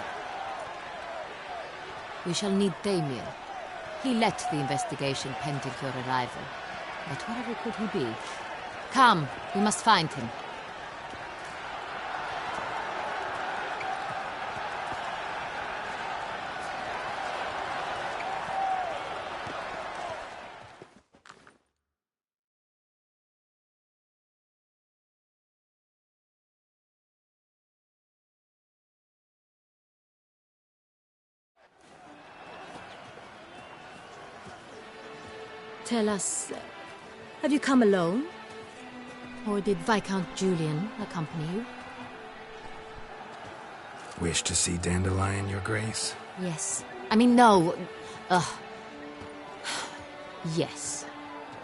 We shall need Damien. He led the investigation pending your arrival. But whatever could he be? Come, we must find him. Tell us, have you come alone? Or did Viscount Julian accompany you? Wish to see Dandelion, Your Grace? Yes. I mean, no. Yes.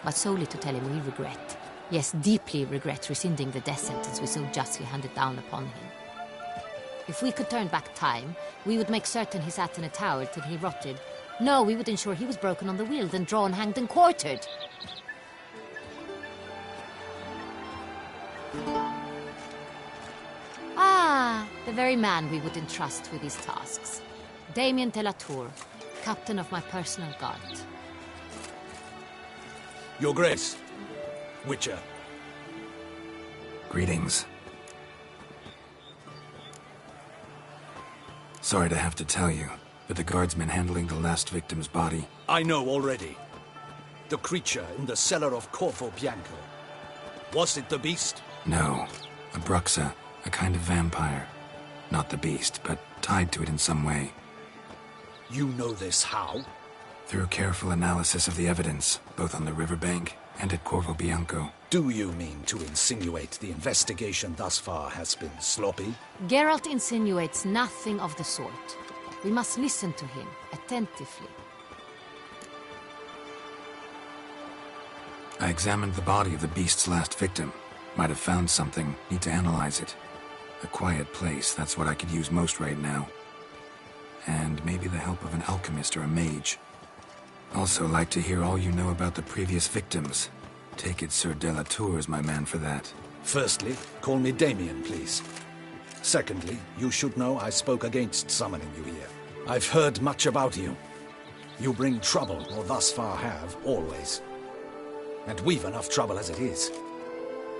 But solely to tell him we regret. Yes, deeply regret rescinding the death sentence we so justly handed down upon him. If we could turn back time, we would make certain he sat in a tower till he rotted. No, we would ensure he was broken on the wheel, then drawn, hanged, and quartered. Ah, the very man we would entrust with these tasks. Damien de la Tour, captain of my personal guard. Your Grace. Witcher. Greetings. Sorry to have to tell you, but the guardsman handling the last victim's body... I know already. The creature in the cellar of Corvo Bianco. Was it the beast? No. A Bruxa, a kind of vampire. Not the beast, but tied to it in some way. You know this how? Through careful analysis of the evidence, both on the riverbank and at Corvo Bianco. Do you mean to insinuate the investigation thus far has been sloppy? Geralt insinuates nothing of the sort. We must listen to him attentively. I examined the body of the beast's last victim. Might have found something. Need to analyze it. A quiet place, that's what I could use most right now. And maybe the help of an alchemist or a mage. Also like to hear all you know about the previous victims. Take it Sir de la Tour is my man for that. Firstly, call me Damien, please. Secondly, you should know I spoke against summoning you here. I've heard much about you. You bring trouble, or thus far have, always. And we've enough trouble as it is.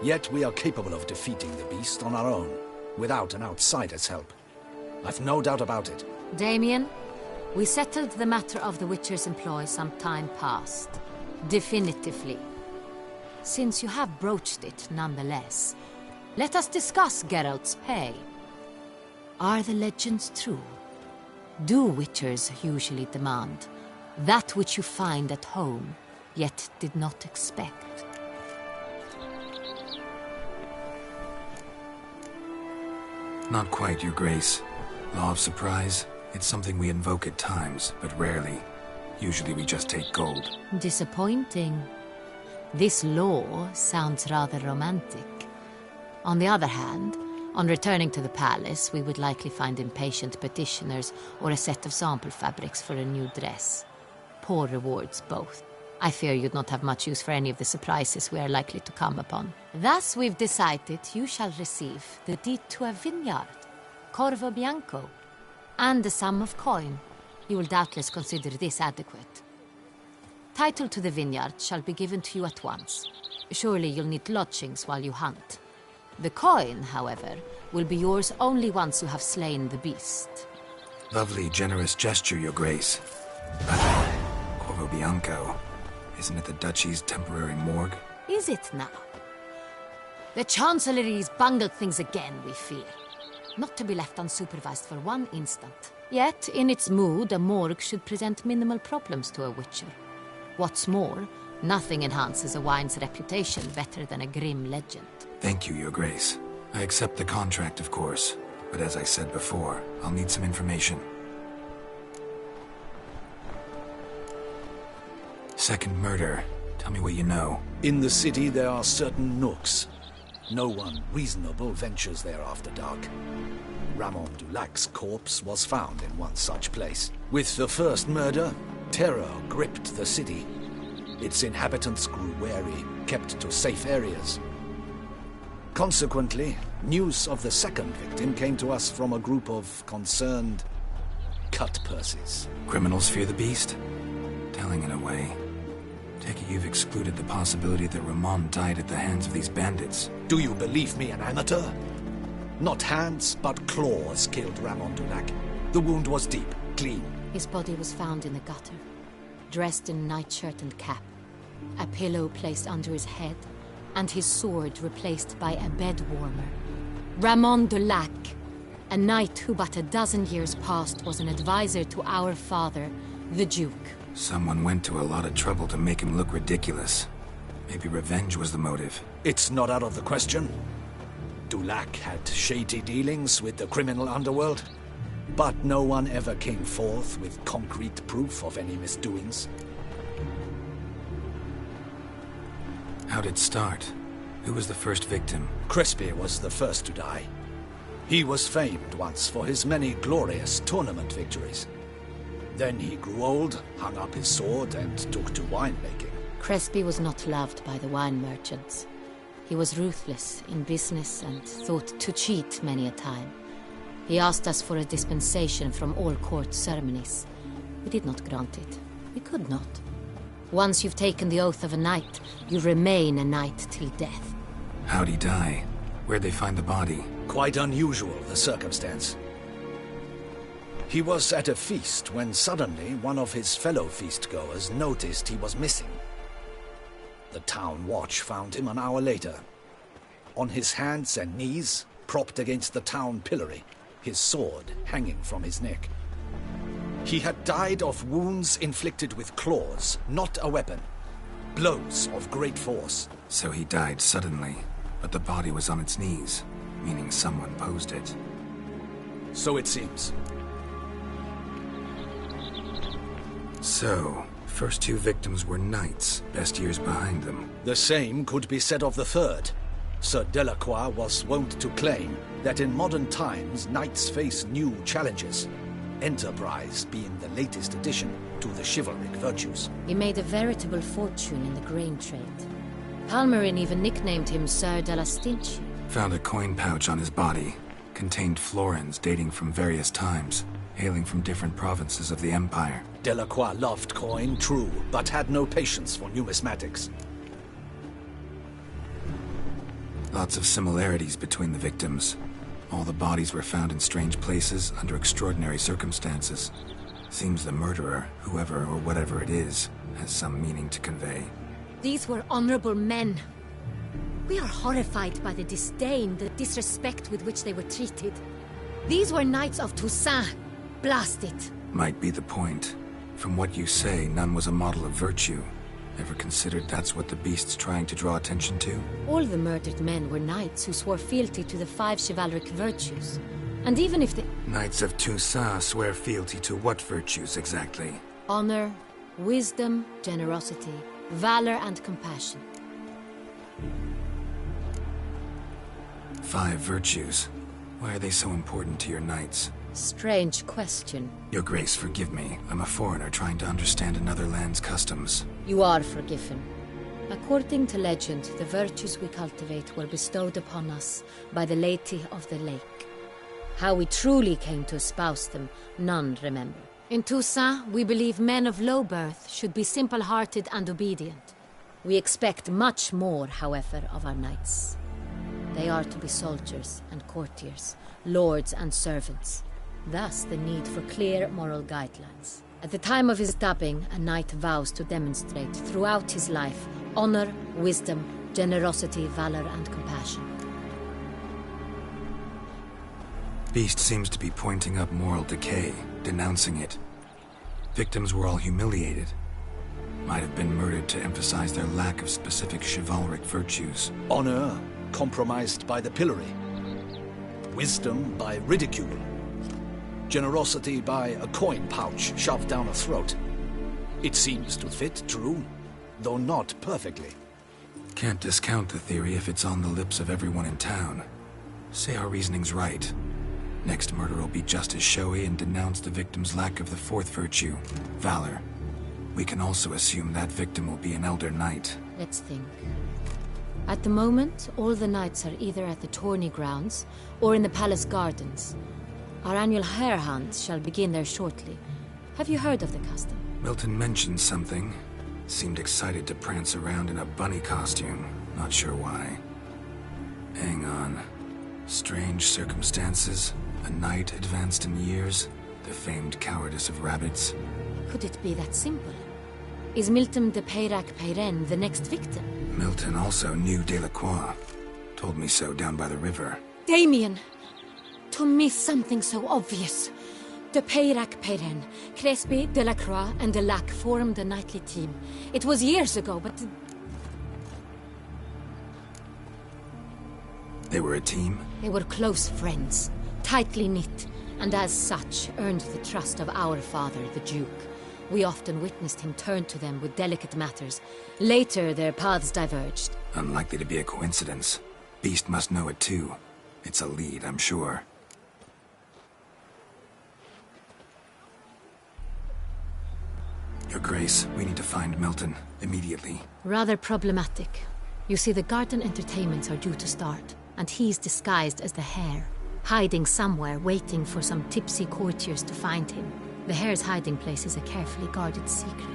Yet we are capable of defeating the beast on our own, without an outsider's help. I've no doubt about it. Damien, we settled the matter of the Witcher's employ some time past. Definitively. Since you have broached it nonetheless, let us discuss Geralt's pay. Are the legends true? Do Witchers usually demand that which you find at home, yet did not expect? Not quite, Your Grace. Law of surprise, it's something we invoke at times, but rarely. Usually we just take gold. Disappointing. This law sounds rather romantic. On the other hand, on returning to the palace, we would likely find impatient petitioners or a set of sample fabrics for a new dress. Poor rewards, both. I fear you'd not have much use for any of the surprises we are likely to come upon. Thus, we've decided you shall receive the deed to a vineyard, Corvo Bianco, and the sum of coin. You will doubtless consider this adequate. Title to the vineyard shall be given to you at once. Surely you'll need lodgings while you hunt. The coin, however, will be yours only once you have slain the beast. Lovely, generous gesture, Your Grace. But Corvo Bianco, isn't it the Duchy's temporary morgue? Is it now? The Chancellery's bungled things again, we fear. Not to be left unsupervised for one instant. Yet, in its mood, a morgue should present minimal problems to a Witcher. What's more, nothing enhances a wine's reputation better than a grim legend. Thank you, Your Grace. I accept the contract, of course. But as I said before, I'll need some information. second murder. Tell me what you know. In the city, there are certain nooks. No one reasonable ventures there after dark. Ramon Dulac's corpse was found in one such place. With the first murder, terror gripped the city. Its inhabitants grew wary, kept to safe areas. Consequently, news of the second victim came to us from a group of concerned cut-purses. Criminals fear the beast? Telling in a way. Take it you've excluded the possibility that Ramon died at the hands of these bandits. Do you believe me an amateur? Not hands, but claws killed Ramon Dulac. The wound was deep, clean. His body was found in the gutter, dressed in nightshirt and cap, a pillow placed under his head, and his sword replaced by a bed warmer. Ramon Dulac, a knight who but a dozen years past was an advisor to our father, the Duke. Someone went to a lot of trouble to make him look ridiculous. Maybe revenge was the motive. It's not out of the question. Dulac had shady dealings with the criminal underworld, but no one ever came forth with concrete proof of any misdoings. How'd it start? Who was the first victim? Crespi was the first to die. He was famed once for his many glorious tournament victories. Then he grew old, hung up his sword, and took to winemaking. Crespi was not loved by the wine merchants. He was ruthless in business and thought to cheat many a time. He asked us for a dispensation from all court ceremonies. We did not grant it. We could not. Once you've taken the oath of a knight, you remain a knight till death. How'd he die? Where'd they find the body? Quite unusual, the circumstance. He was at a feast when suddenly one of his fellow feastgoers noticed he was missing. The town watch found him an hour later. On his hands and knees, propped against the town pillory, his sword hanging from his neck. He had died of wounds inflicted with claws, not a weapon. Blows of great force. So he died suddenly, but the body was on its knees, meaning someone posed it. So it seems. So, first two victims were knights, best years behind them. The same could be said of the third. Sir Delacroix was wont to claim that in modern times knights face new challenges, enterprise being the latest addition to the chivalric virtues. He made a veritable fortune in the grain trade. Palmerin even nicknamed him Sir de la Stinchi. Found a coin pouch on his body. Contained florins dating from various times, hailing from different provinces of the Empire. Delacroix loved coin, true, but had no patience for numismatics. Lots of similarities between the victims. All the bodies were found in strange places under extraordinary circumstances. Seems the murderer, whoever or whatever it is, has some meaning to convey. These were honorable men. We are horrified by the disdain, the disrespect with which they were treated. These were knights of Toussaint. Blast it. Might be the point. From what you say, none was a model of virtue. Ever considered that's what the beast's trying to draw attention to? All the murdered men were knights who swore fealty to the 5 chivalric virtues. And even if the... Knights of Toussaint swear fealty to what virtues exactly? Honor, wisdom, generosity, valor, and compassion. 5 virtues. Why are they so important to your knights? Strange question. Your Grace, forgive me. I'm a foreigner trying to understand another land's customs. You are forgiven. According to legend, the virtues we cultivate were bestowed upon us by the Lady of the Lake. How we truly came to espouse them, none remember. In Toussaint, we believe men of low birth should be simple-hearted and obedient. We expect much more, however, of our knights. They are to be soldiers and courtiers, lords and servants. Thus, the need for clear moral guidelines. At the time of his dubbing, a knight vows to demonstrate throughout his life honor, wisdom, generosity, valor, and compassion. Beast seems to be pointing up moral decay, denouncing it. Victims were all humiliated. Might have been murdered to emphasize their lack of specific chivalric virtues. Honor compromised by the pillory. Wisdom by ridicule. Generosity by a coin pouch shoved down a throat. It seems to fit, true, though not perfectly. Can't discount the theory if it's on the lips of everyone in town. Say our reasoning's right. Next murder will be just as showy and denounce the victim's lack of the fourth virtue, valor. We can also assume that victim will be an elder knight. Let's think. At the moment, all the knights are either at the tourney grounds or in the palace gardens. Our annual hare hunt shall begin there shortly. Have you heard of the custom? Milton mentioned something. Seemed excited to prance around in a bunny costume. Not sure why. Hang on. Strange circumstances. A knight advanced in years. The famed cowardice of rabbits. Could it be that simple? Is Milton de Peyrac-Peyren the next victim? Milton also knew Delacroix. Told me so down by the river. Damien! To miss something so obvious. De Peyrac-Peyren, Crespi, Delacroix, and Delac formed a knightly team. It was years ago, but... They were a team? They were close friends, tightly knit, and as such earned the trust of our father, the Duke. We often witnessed him turn to them with delicate matters. Later, their paths diverged. Unlikely to be a coincidence. Beast must know it too. It's a lead, I'm sure. Your Grace, we need to find Milton, immediately. Rather problematic. You see, the garden entertainments are due to start, and he's disguised as the hare, hiding somewhere, waiting for some tipsy courtiers to find him. The hare's hiding place is a carefully guarded secret.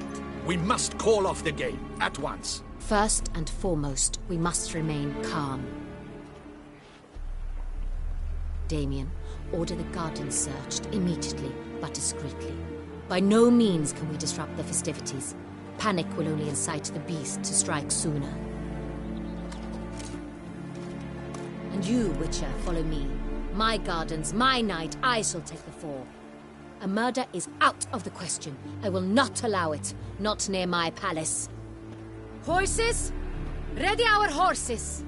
We must call off the game, at once. First and foremost, we must remain calm. Damien, order the garden searched immediately, but discreetly. By no means can we disrupt the festivities. Panic will only incite the beast to strike sooner. And you, Witcher, follow me. My gardens, my night, I shall take the fall. A murder is out of the question. I will not allow it. Not near my palace. Horses? Ready our horses!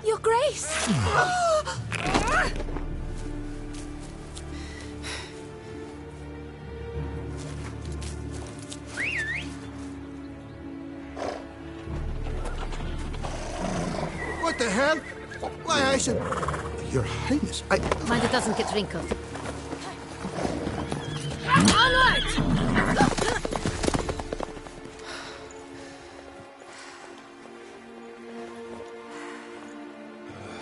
Your Grace! What the hell? Why, I said... Your Highness, I... Mind it doesn't get wrinkled. Onward!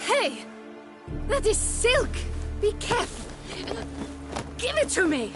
Hey! That is silk! Be careful! Give it to me!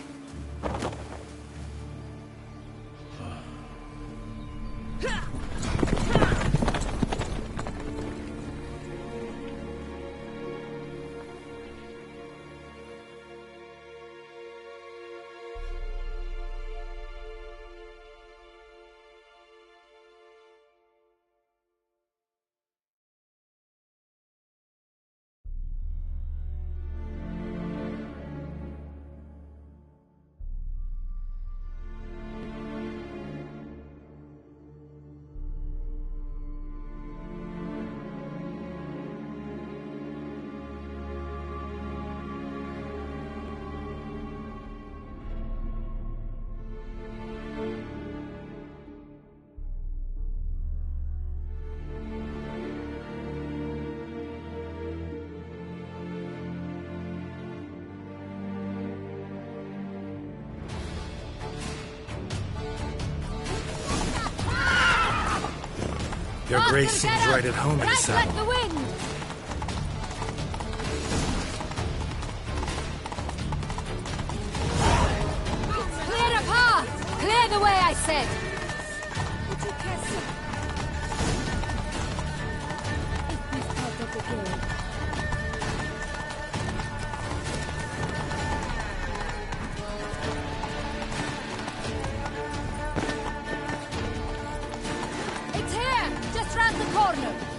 Your Grace seems right at home in the saddle. Like the wind! Clear a path! Clear the way, I said!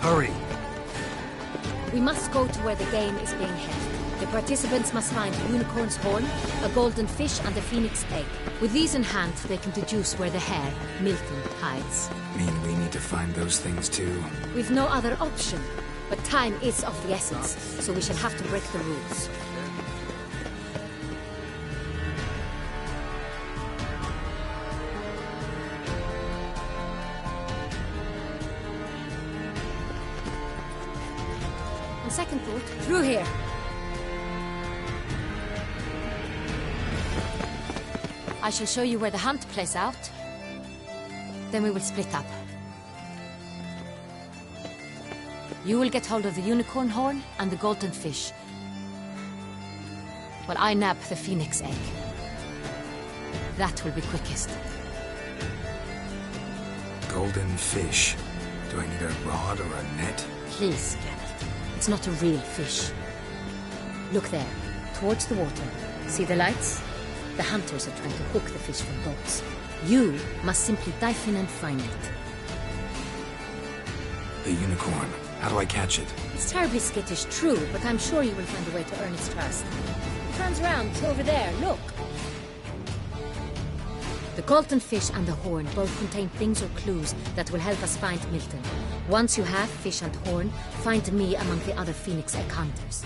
Hurry! We must go to where the game is being held. The participants must find a unicorn's horn, a golden fish, and a phoenix egg. With these in hand, they can deduce where the hare, Milton, hides. Mean we need to find those things too? We've no other option. But time is of the essence, so we shall have to break the rules. On second thought, through here. I shall show you where the hunt plays out. Then we will split up. You will get hold of the unicorn horn and the golden fish, while I nab the phoenix egg. That will be quickest. Golden fish. Do I need a rod or a net? Please, Geralt. It's not a real fish. Look there, towards the water. See the lights? The hunters are trying to hook the fish from boats. You must simply dive in and find it. The unicorn. How do I catch it? It's terribly skittish, true, but I'm sure you will find a way to earn its trust. It runs around, over there, look. The golden fish and the horn both contain things or clues that will help us find Milton. Once you have fish and horn, find me among the other phoenix egg hunters.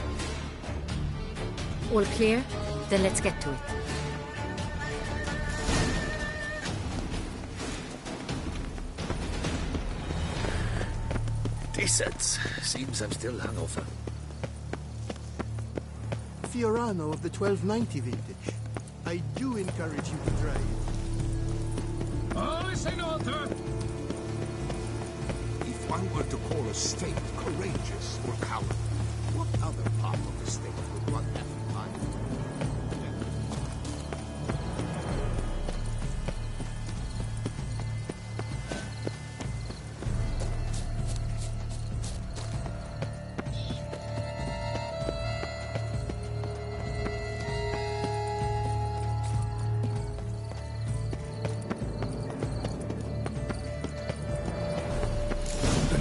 All clear? Then let's get to it. Decent. Seems I'm still hungover. Fiorano of the 1290 vintage. I do encourage you to drive. All is in order. If one were to call a state courageous or cowardly, what other part of the state would one have in mind?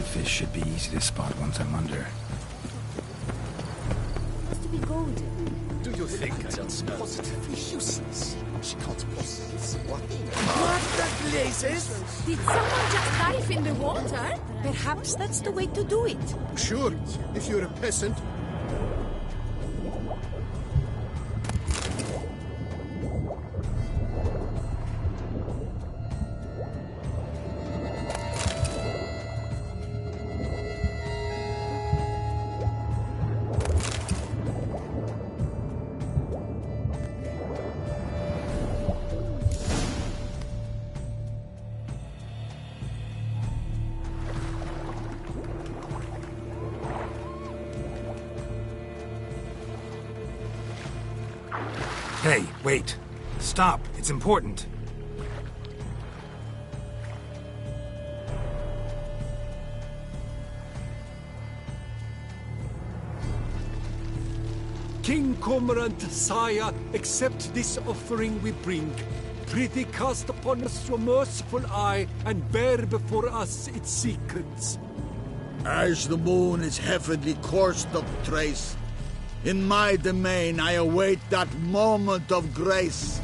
Fish should be easy to spot once I'm under. Must be golden. Do you think I don't smell positively useless? She can't possibly see what. What the blazes? Did someone just dive in the water? Perhaps that's the way to do it. Sure, if you're a peasant. Hey, wait. Stop. It's important. King Cormorant, sire, accept this offering we bring. Prithee cast upon us your merciful eye, and bear before us its secrets. As the moon is heavenly coursed of trace, in my domain I await that moment of grace,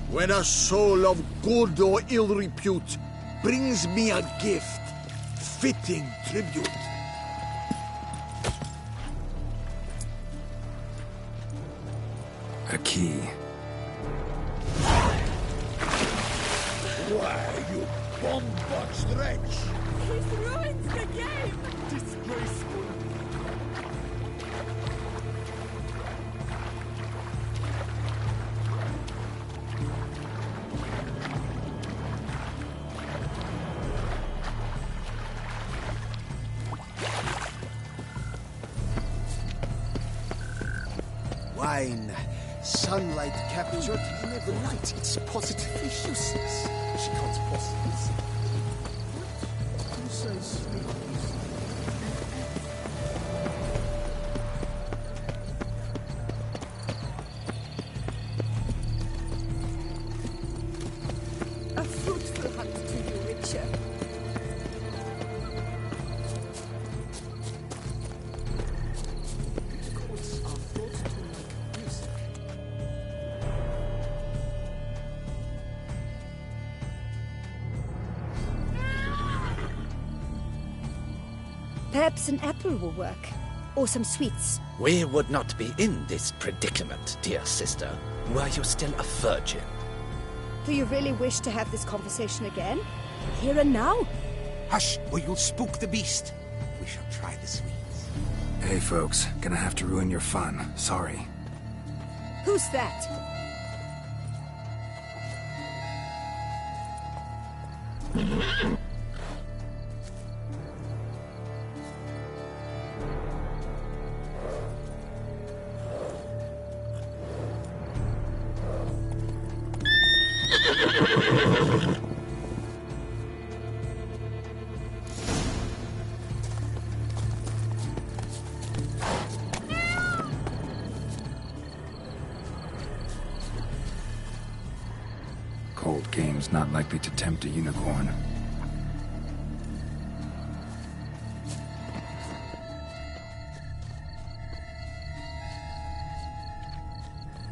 when a soul of good or ill repute brings me a gift, fitting tribute. A key. Why, you bomb-boxed wretch! This ruins the game! Disgraceful. Wine. Sunlight captured in the light. It's positively useless. She can't possibly see. What? Who says A fruitful hunt to you, Richard. Perhaps an apple will work. Or some sweets. We would not be in this predicament, dear sister, were you still a virgin. Do you really wish to have this conversation again? Here and now? Hush, or you'll spook the beast. We shall try the sweets. Hey, folks. Gonna have to ruin your fun. Sorry. Who's that? Cold game's not likely to tempt a unicorn.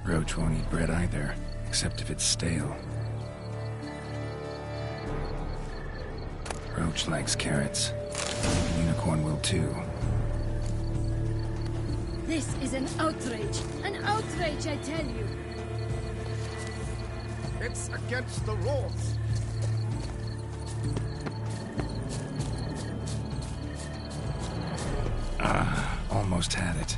Roach won't eat bread either, except if it's stale. Roach likes carrots. Maybe unicorn will too. This is an outrage! An outrage, I tell you! It's against the rules. Almost had it.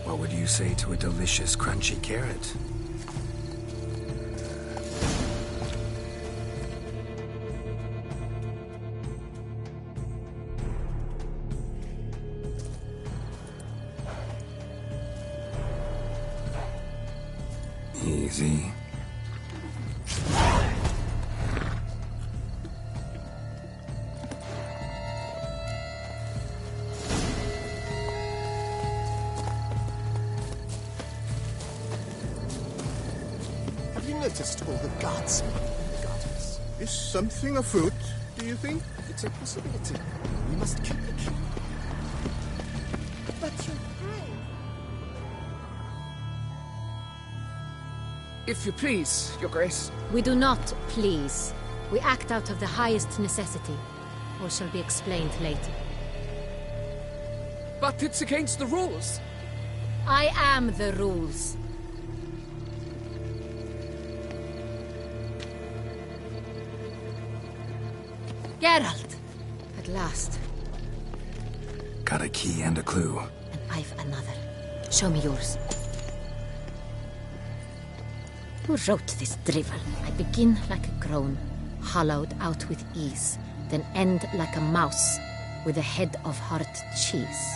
What would you say to a delicious, crunchy carrot? Easy. Have you noticed all the guards in the gardens? Is something afoot, do you think? It's a possibility. We must keep the key. But you're brave. If you please, Your Grace. We do not please. We act out of the highest necessity, or shall be explained later. But it's against the rules. I am the rules. Geralt! At last. Got a key and a clue. And I've another. Show me yours. Who wrote this drivel? I begin like a crone, hollowed out with ease, then end like a mouse, with a head of hard cheese.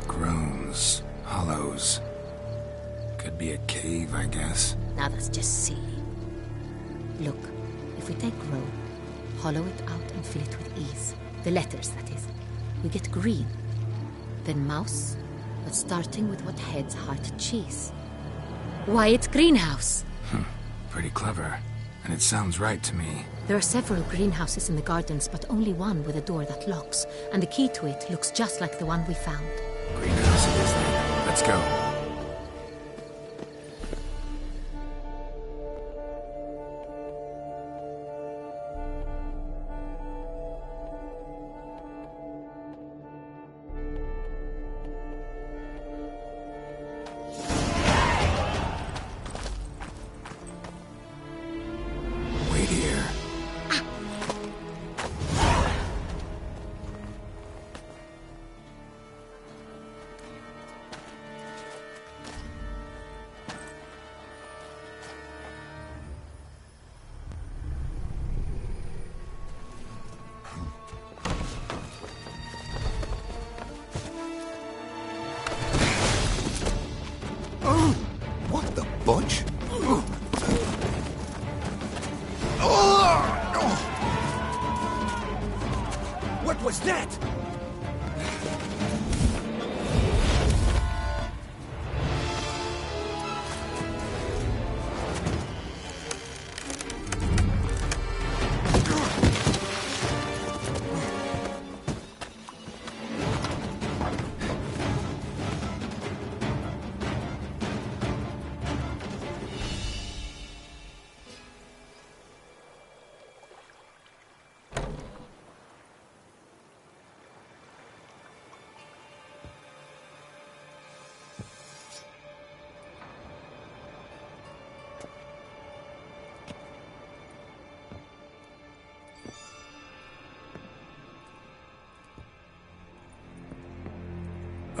Groans, hollows. Could be a cave, I guess. Now that's just silly. Look, if we take groan, hollow it out and fill it with ease, the letters, that is, we get green. Then mouse, but starting with what heads heart cheese. Why, it's greenhouse. Pretty clever. And it sounds right to me. There are several greenhouses in the gardens, but only one with a door that locks, and the key to it looks just like the one we found. Greenhouse it is then. Let's go. Bunch? What was that?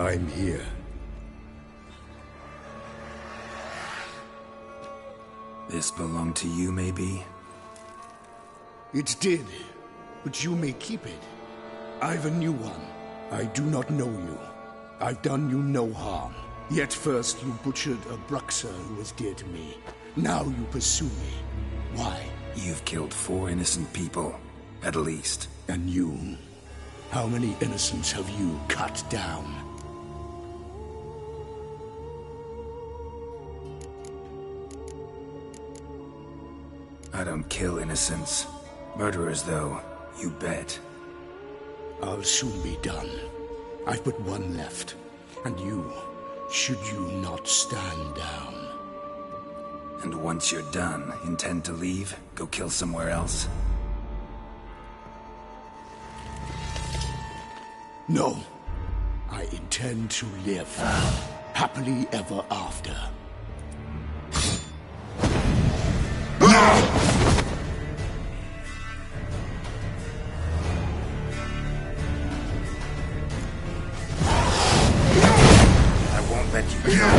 I'm here. This belonged to you, maybe? It did, but you may keep it. I've a new one. I do not know you. I've done you no harm. Yet first you butchered a Bruxer who was dear to me. Now you pursue me. Why? You've killed 4 innocent people, at least. And you? How many innocents have you cut down? I don't kill innocents. Murderers, though, you bet. I'll soon be done. I've but one left. And you, should you not stand down. And once you're done, intend to leave? Go kill somewhere else? No. I intend to live. Happily ever after. I won't let you kill me.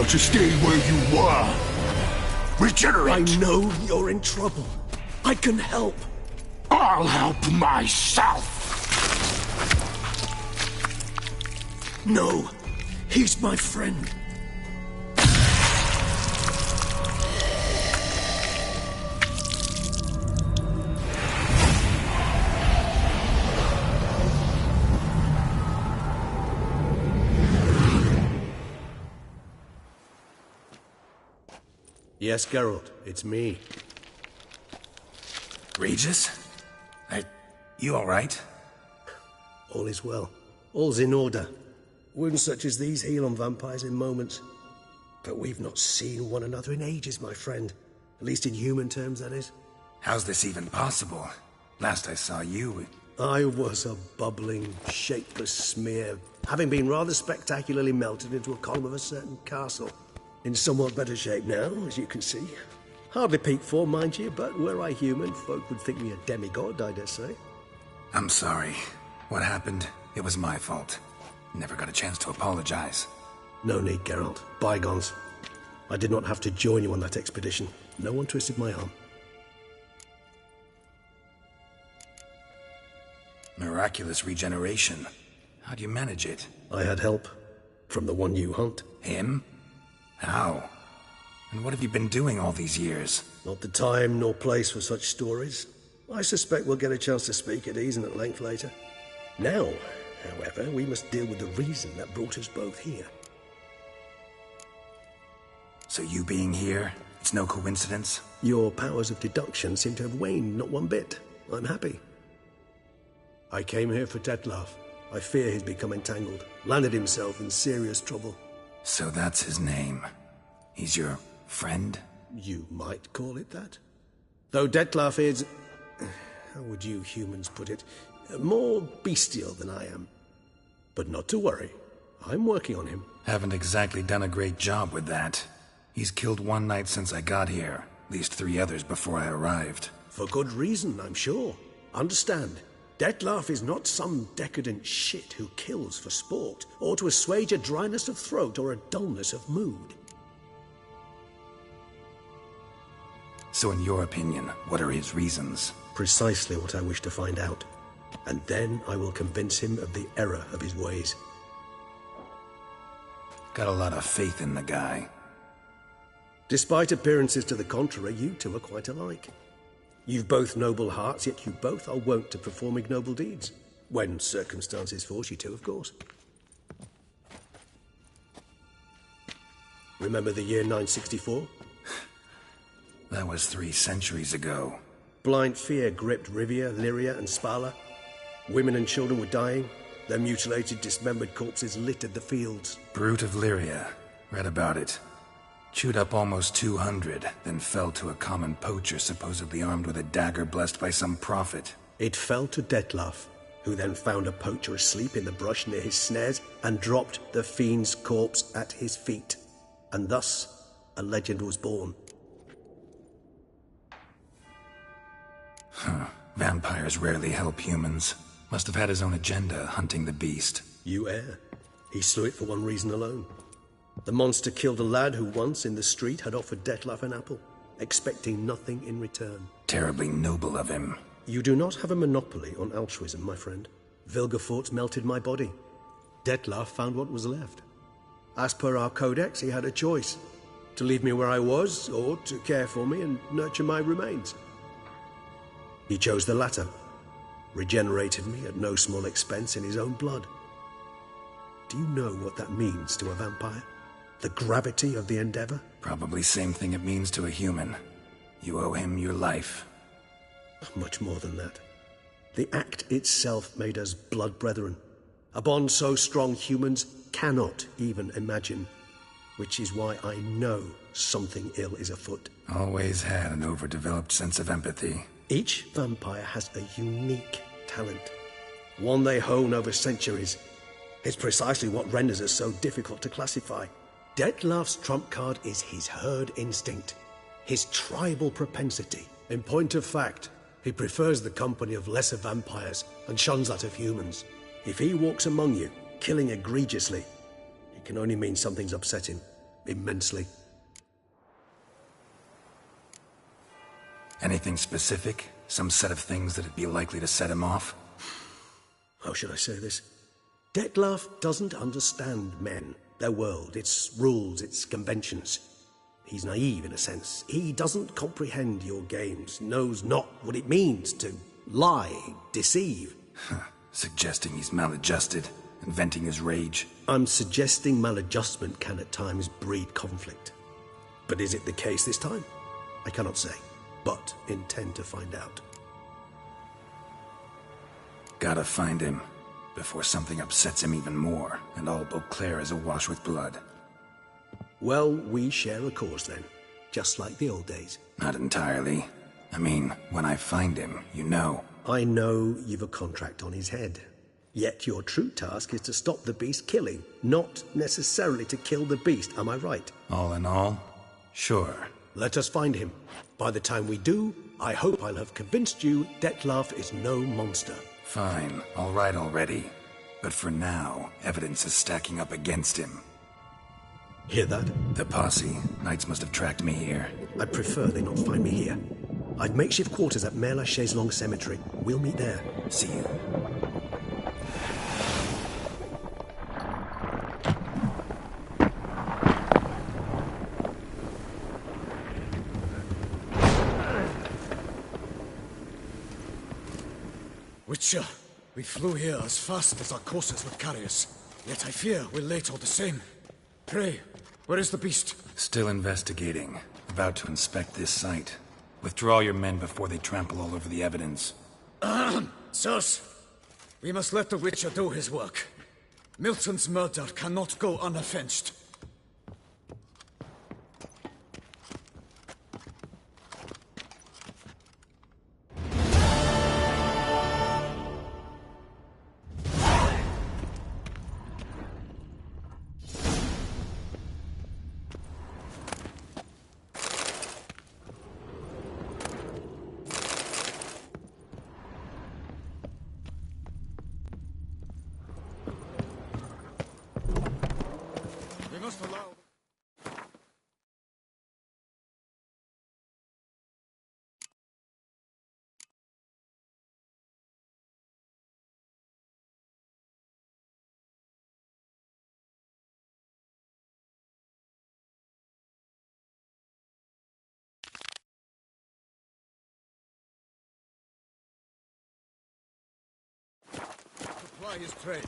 To stay where you were. Regenerate. I know you're in trouble. I can help. I'll help myself. No, he's my friend. Yes, Geralt, it's me. Regis? You alright? All is well. All's in order. Wounds such as these heal on vampires in moments. But we've not seen one another in ages, my friend. At least in human terms, that is. How's this even possible? Last I saw you... I was a bubbling, shapeless smear, having been rather spectacularly melted into a column of a certain castle. In somewhat better shape now, as you can see. Hardly peak form, mind you, but were I human, folk would think me a demigod, I dare say. I'm sorry. What happened, it was my fault. Never got a chance to apologize. No need, Geralt. Bygones. I did not have to join you on that expedition. No one twisted my arm. Miraculous regeneration. How do you manage it? I had help. From the one you hunt. Him? How? And what have you been doing all these years? Not the time nor place for such stories. I suspect we'll get a chance to speak at ease and at length later. Now, however, we must deal with the reason that brought us both here. So you being here, it's no coincidence? Your powers of deduction seem to have waned not one bit. I'm happy. I came here for Detlef. I fear he's become entangled, landed himself in serious trouble. So that's his name. He's your friend? You might call it that. Though Detlef is... how would you humans put it? More bestial than I am. But not to worry. I'm working on him. Haven't exactly done a great job with that. He's killed one knight since I got here. At least 3 others before I arrived. For good reason, I'm sure. Understand, Detlef is not some decadent shit who kills for sport, or to assuage a dryness of throat or a dullness of mood. So in your opinion, what are his reasons? Precisely what I wish to find out. And then I will convince him of the error of his ways. Got a lot of faith in the guy. Despite appearances to the contrary, you two are quite alike. You've both noble hearts, yet you both are wont to perform ignoble deeds. When circumstances force you to, of course. Remember the year 964? That was 3 centuries ago. Blind fear gripped Rivia, Lyria, and Spala. Women and children were dying. Their mutilated, dismembered corpses littered the fields. Brute of Lyria. Read about it. Chewed up almost 200, then fell to a common poacher supposedly armed with a dagger blessed by some prophet. It fell to Detlef, who then found a poacher asleep in the brush near his snares and dropped the fiend's corpse at his feet. And thus, a legend was born. Huh. Vampires rarely help humans. Must have had his own agenda, hunting the beast. You err. He slew it for one reason alone. The monster killed a lad who once, in the street, had offered Detlef an apple, expecting nothing in return. Terribly noble of him. You do not have a monopoly on altruism, my friend. Vilgefortz melted my body. Detlef found what was left. As per our codex, he had a choice. To leave me where I was, or to care for me and nurture my remains. He chose the latter. Regenerated me at no small expense in his own blood. Do you know what that means to a vampire? The gravity of the endeavor? Probably same thing it means to a human. You owe him your life. Much more than that. The act itself made us blood brethren. A bond so strong humans cannot even imagine. Which is why I know something ill is afoot. Always had an overdeveloped sense of empathy. Each vampire has a unique talent. One they hone over centuries. It's precisely what renders us so difficult to classify. Detlef's trump card is his herd instinct, his tribal propensity. In point of fact, he prefers the company of lesser vampires and shuns that of humans. If he walks among you, killing egregiously, it can only mean something's upset him, immensely. Anything specific? Some set of things that'd be likely to set him off? How should I say this? Detlef doesn't understand men, their world, its rules, its conventions. He's naive in a sense. He doesn't comprehend your games, knows not what it means to lie, deceive. Suggesting he's maladjusted, and venting his rage. I'm suggesting maladjustment can at times breed conflict. But is it the case this time? I cannot say, but intend to find out. Gotta find him, before something upsets him even more, and all Beauclair is awash with blood. Well, we share a cause then. Just like the old days. Not entirely. I mean, when I find him, you know. I know you've a contract on his head. Yet your true task is to stop the beast killing, not necessarily to kill the beast, am I right? All in all, sure. Let us find him. By the time we do, I hope I'll have convinced you Detlef is no monster. Fine, all right already. But for now, evidence is stacking up against him. Hear that? The posse. Knights must have tracked me here. I'd prefer they not find me here. I'd makeshift quarters at Mère Lachaise Long Cemetery. We'll meet there. See you. Witcher, we flew here as fast as our coursers would carry us. Yet I fear we're late all the same. Pray, where is the beast? Still investigating. About to inspect this site. Withdraw your men before they trample all over the evidence. Sirs, we must let the Witcher do his work. Milton's murder cannot go unavenged. Supply his trade.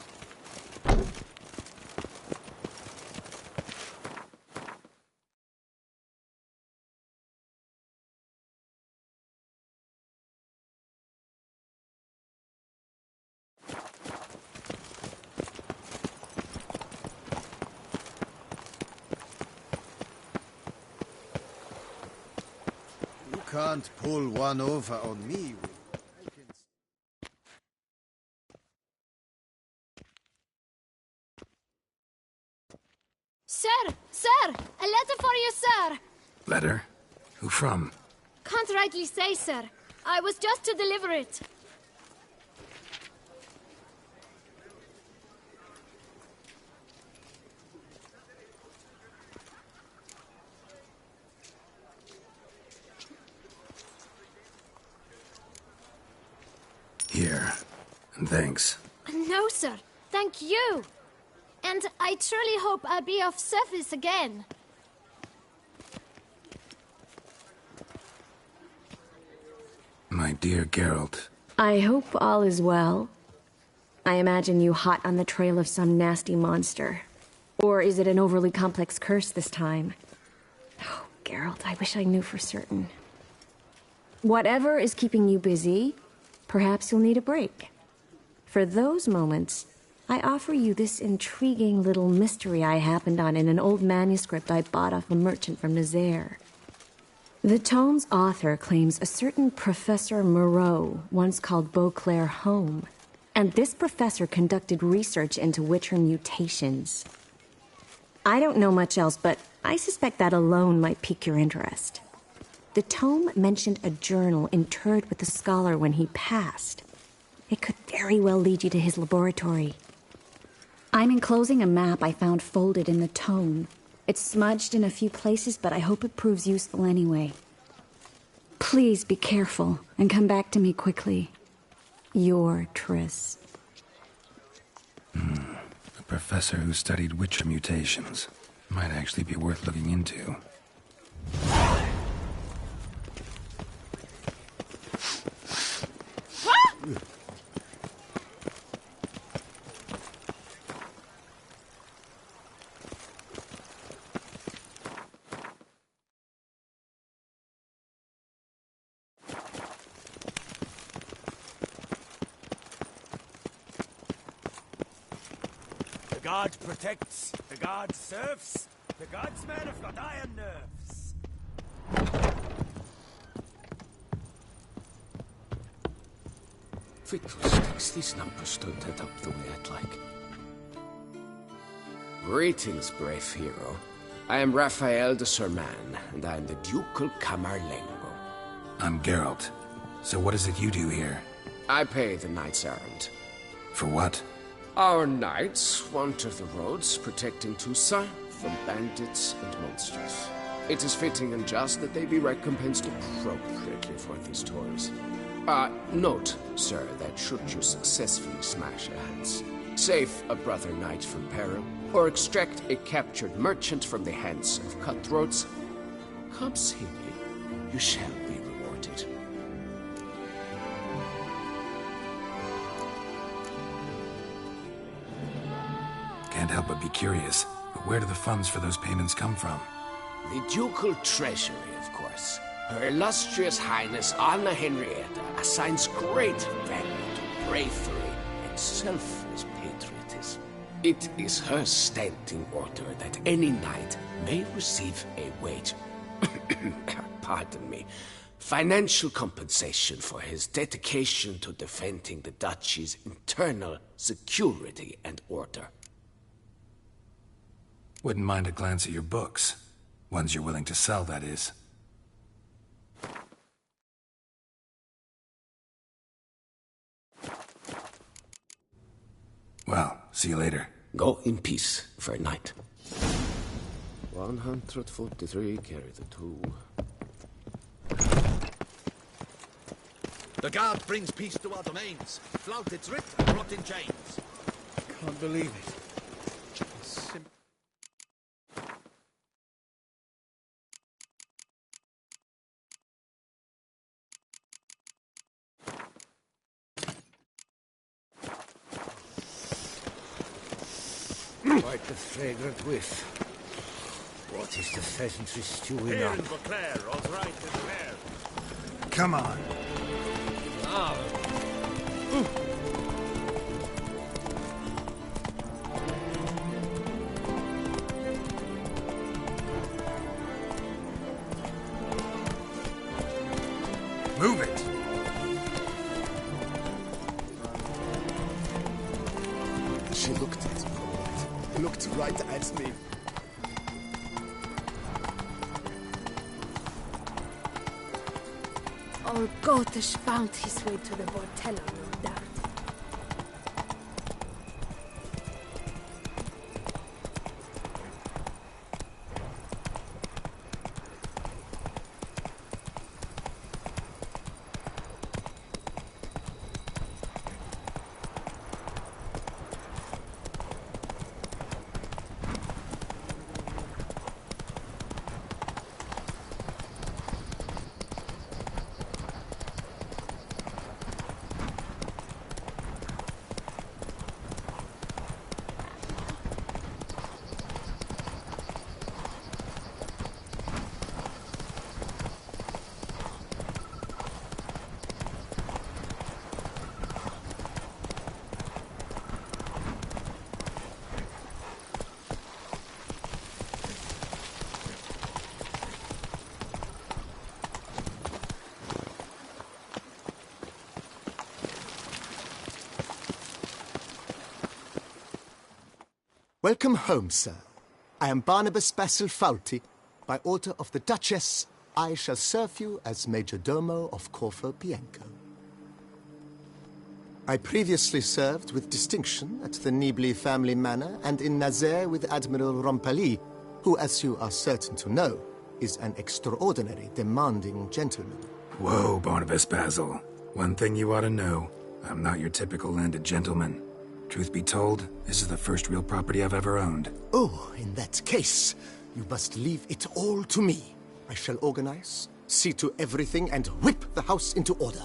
You can't pull one over on me. Sir! Sir! A letter for you, sir! Letter? Who from? Can't rightly say, sir. I was just to deliver it. Here. And thanks. No, sir. Thank you. And I truly hope I'll be of service again. My dear Geralt. I hope all is well. I imagine you hot on the trail of some nasty monster. Or is it an overly complex curse this time? Oh, Geralt, I wish I knew for certain. Whatever is keeping you busy, perhaps you'll need a break. For those moments, I offer you this intriguing little mystery I happened on in an old manuscript I bought off a merchant from Nazaire. The tome's author claims a certain Professor Moreau once called Beauclair home, and this professor conducted research into Witcher mutations. I don't know much else, but I suspect that alone might pique your interest. The tome mentioned a journal interred with the scholar when he passed. It could very well lead you to his laboratory. I'm enclosing a map I found folded in the tome. It's smudged in a few places, but I hope it proves useful anyway. Please be careful and come back to me quickly. Your Triss. A professor who studied Witcher mutations. Might actually be worth looking into. The god protects, the god serves. The guardsmen have got iron nerves. Fiddlesticks, these numbers don't add up the way I'd like. Greetings, brave hero. I am Raphael de Serman, and I am the Ducal Camerlengo. I'm Geralt. So what is it you do here? I pay the knights errant. For what? Our knights wander the roads, protecting Toussaint from bandits and monsters. It is fitting and just that they be recompensed appropriately for these toils. Note, sir, that should you successfully smash a hands, save a brother knight from peril, or extract a captured merchant from the hands of cutthroats, come see me. You shall be rewarded. Can't help but be curious. But where do the funds for those payments come from? The ducal treasury, of course. Her illustrious highness Anna Henrietta assigns great value to bravery and selfless patriotism. It is her standing order that any knight may receive a wage, pardon me, financial compensation for his dedication to defending the duchy's internal security and order. Wouldn't mind a glance at your books. Ones you're willing to sell, that is. Well, see you later. Go in peace, fair knight. 143, carry the 2. The guard brings peace to our domains. Flout its writ and brought in chains. Can't believe it. Quite the fragrant whiff. What is the pheasantry stewing Here up? in Beauclair, all's right in the air. Come on. Ah. Move it! She looked at me. Looked right at me. Old Gotish found his way to the Vortella, no doubt. Welcome home, sir. I am Barnabas Basil Faulty. By order of the Duchess, I shall serve you as Major Domo of Corfu Bianco. I previously served with distinction at the Nibli family manor and in Nazaire with Admiral Rompali, who, as you are certain to know, is an extraordinary demanding gentleman. Whoa, Barnabas Basil. One thing you ought to know. I'm not your typical landed gentleman. Truth be told, this is the first real property I've ever owned. Oh, in that case, you must leave it all to me. I shall organize, see to everything, and whip the house into order.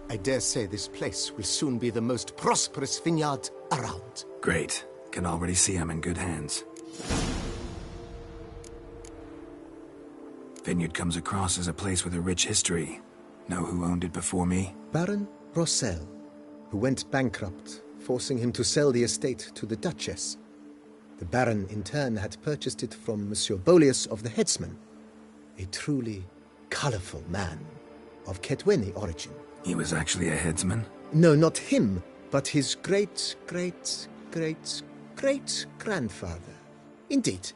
I dare say this place will soon be the most prosperous vineyard around. Great. Can already see I'm in good hands. Vineyard comes across as a place with a rich history. Know who owned it before me? Baron Rossel, who went bankrupt, forcing him to sell the estate to the Duchess. The Baron, in turn, had purchased it from Monsieur Bolius of the Headsman, a truly colorful man of Ketweni origin. He was actually a headsman? No, not him, but his great-great-great-great-grandfather. Indeed.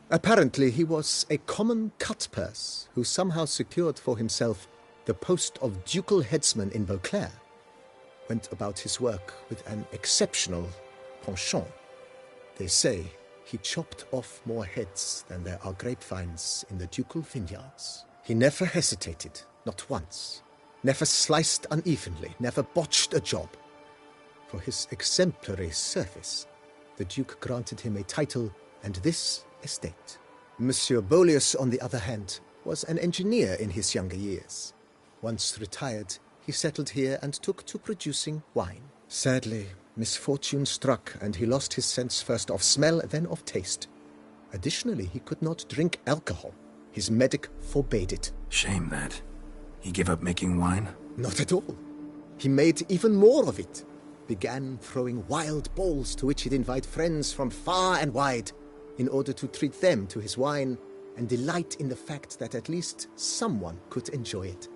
Apparently, he was a common cut-purse who somehow secured for himself the post of ducal headsman in Beauclair. Went about his work with an exceptional penchant. They say he chopped off more heads than there are grapevines in the ducal vineyards. He never hesitated, not once. Never sliced unevenly, never botched a job. For his exemplary service, the Duke granted him a title and this estate. Monsieur Bolius, on the other hand, was an engineer in his younger years. Once retired, he settled here and took to producing wine. Sadly, misfortune struck, and he lost his sense first of smell, then of taste. Additionally, he could not drink alcohol. His medic forbade it. Shame that. He gave up making wine? Not at all. He made even more of it. Began throwing wild balls to which he'd invite friends from far and wide in order to treat them to his wine and delight in the fact that at least someone could enjoy it.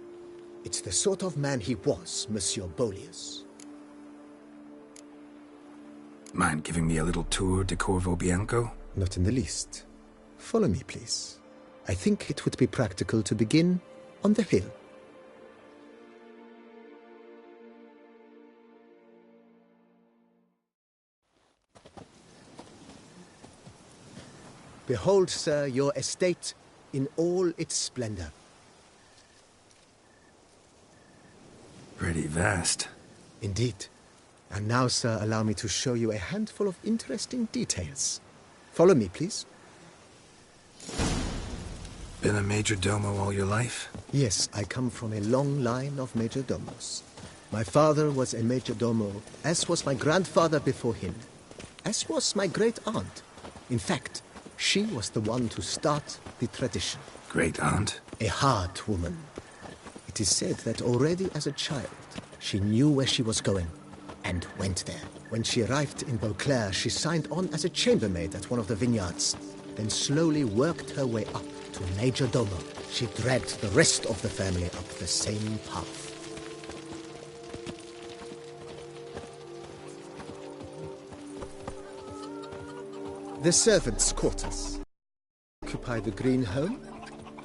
It's the sort of man he was, Monsieur Bolius. Mind giving me a little tour de Corvo Bianco? Not in the least. Follow me, please. I think it would be practical to begin on the hill. Behold, sir, your estate in all its splendor. Pretty vast. Indeed. And now, sir, allow me to show you a handful of interesting details. Follow me, please. Been a majordomo all your life? Yes, I come from a long line of majordomos. My father was a majordomo, as was my grandfather before him, as was my great-aunt. In fact, she was the one to start the tradition. Great-aunt? A hard woman. It is said that already as a child, she knew where she was going and went there. When she arrived in Beauclair, she signed on as a chambermaid at one of the vineyards, then slowly worked her way up to majordomo. She dragged the rest of the family up the same path. The servants' quarters occupy the green home.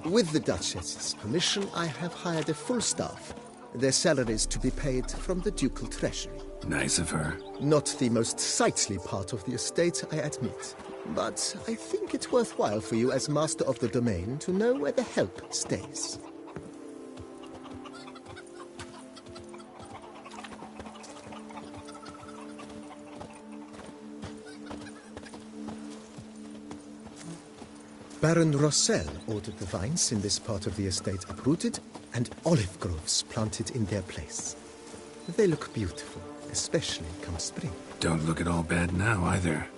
With the Duchess's permission, I have hired a full staff. Their salaries to be paid from the ducal treasury. Nice of her. Not the most sightly part of the estate, I admit. But I think it's worthwhile for you as master of the domain to know where the help stays. Baron Rossel ordered the vines in this part of the estate uprooted and olive groves planted in their place. They look beautiful, especially come spring. Don't look at all bad now, either.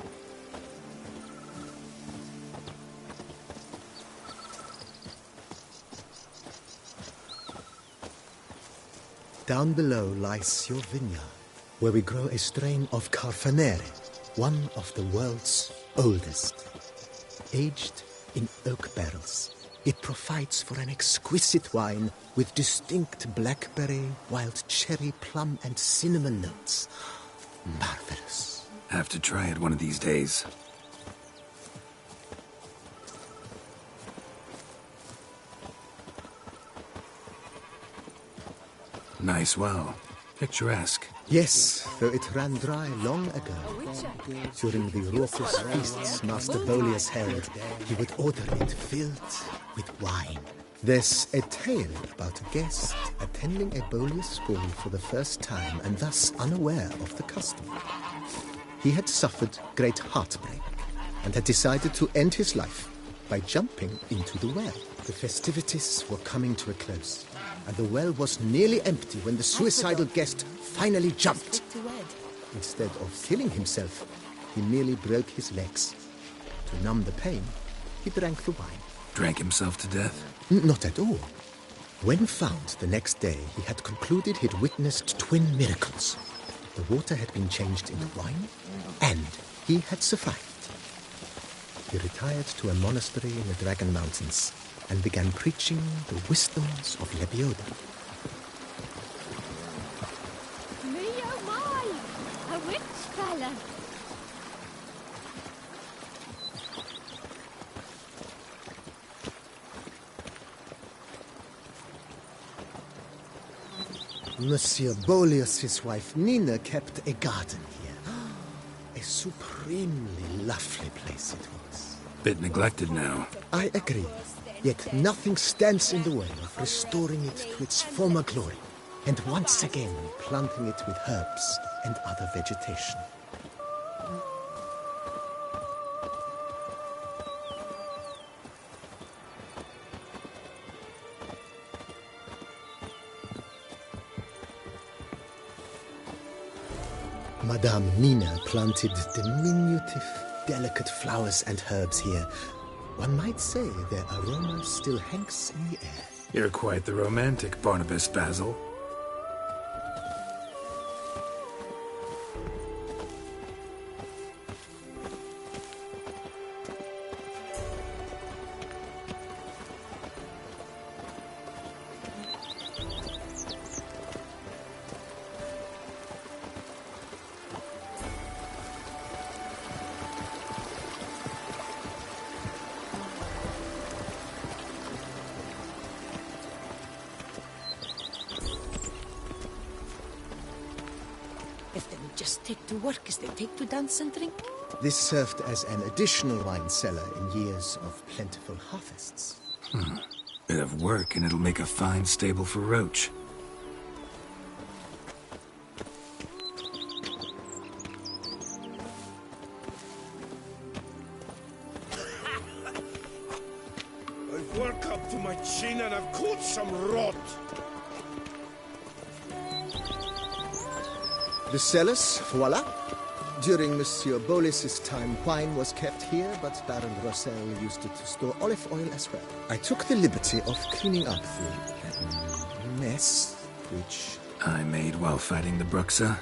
Down below lies your vineyard, where we grow a strain of Carfanere, one of the world's oldest. Aged in oak barrels, it provides for an exquisite wine with distinct blackberry, wild cherry, plum, and cinnamon notes. Marvelous. Have to try it one of these days. Nice well. Picturesque. Yes, though it ran dry long ago. During the raucous feasts Master Bolius held, he would order it filled with wine. There's a tale about a guest attending a Bolius ball for the first time and thus unaware of the custom. He had suffered great heartbreak and had decided to end his life by jumping into the well. The festivities were coming to a close, and the well was nearly empty when the suicidal guest finally jumped. Instead of killing himself, he merely broke his legs. To numb the pain, he drank the wine. Drank himself to death? Not at all. When found the next day, he had concluded he'd witnessed twin miracles. The water had been changed into wine, and he had survived. he retired to a monastery in the Dragon Mountains and began preaching the wisdoms of Lebioda. Me oh my! A witch fella! Monsieur Boleus's wife Nina kept a garden here. A supremely lovely place it was. Bit neglected now. I agree. Yet nothing stands in the way of restoring it to its former glory, and once again planting it with herbs and other vegetation. Madame Nina planted diminutive, delicate flowers and herbs here. One might say their aroma still hangs in the air. You're quite the romantic, Barnabas Basil. If they would just take to work as they take to dance and drink. This served as an additional wine cellar in years of plentiful harvests. Bit of work and it'll make a fine stable for Roach. I've worked up to my chin and I've caught some rot. The cellars, voila. During Monsieur Boleus's time, wine was kept here, but Baron Rossel used it to store olive oil as well. I took the liberty of cleaning up the mess, which I made while fighting the Bruxa.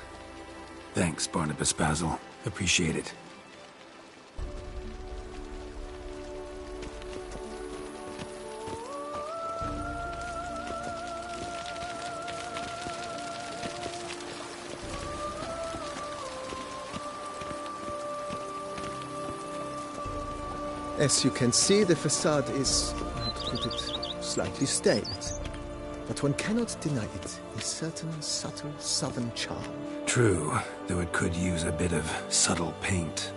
Thanks, Barnabas Basil. Appreciate it. As you can see, the facade is, how to put it, slightly stained. But one cannot deny it a certain subtle southern charm. True, though it could use a bit of subtle paint.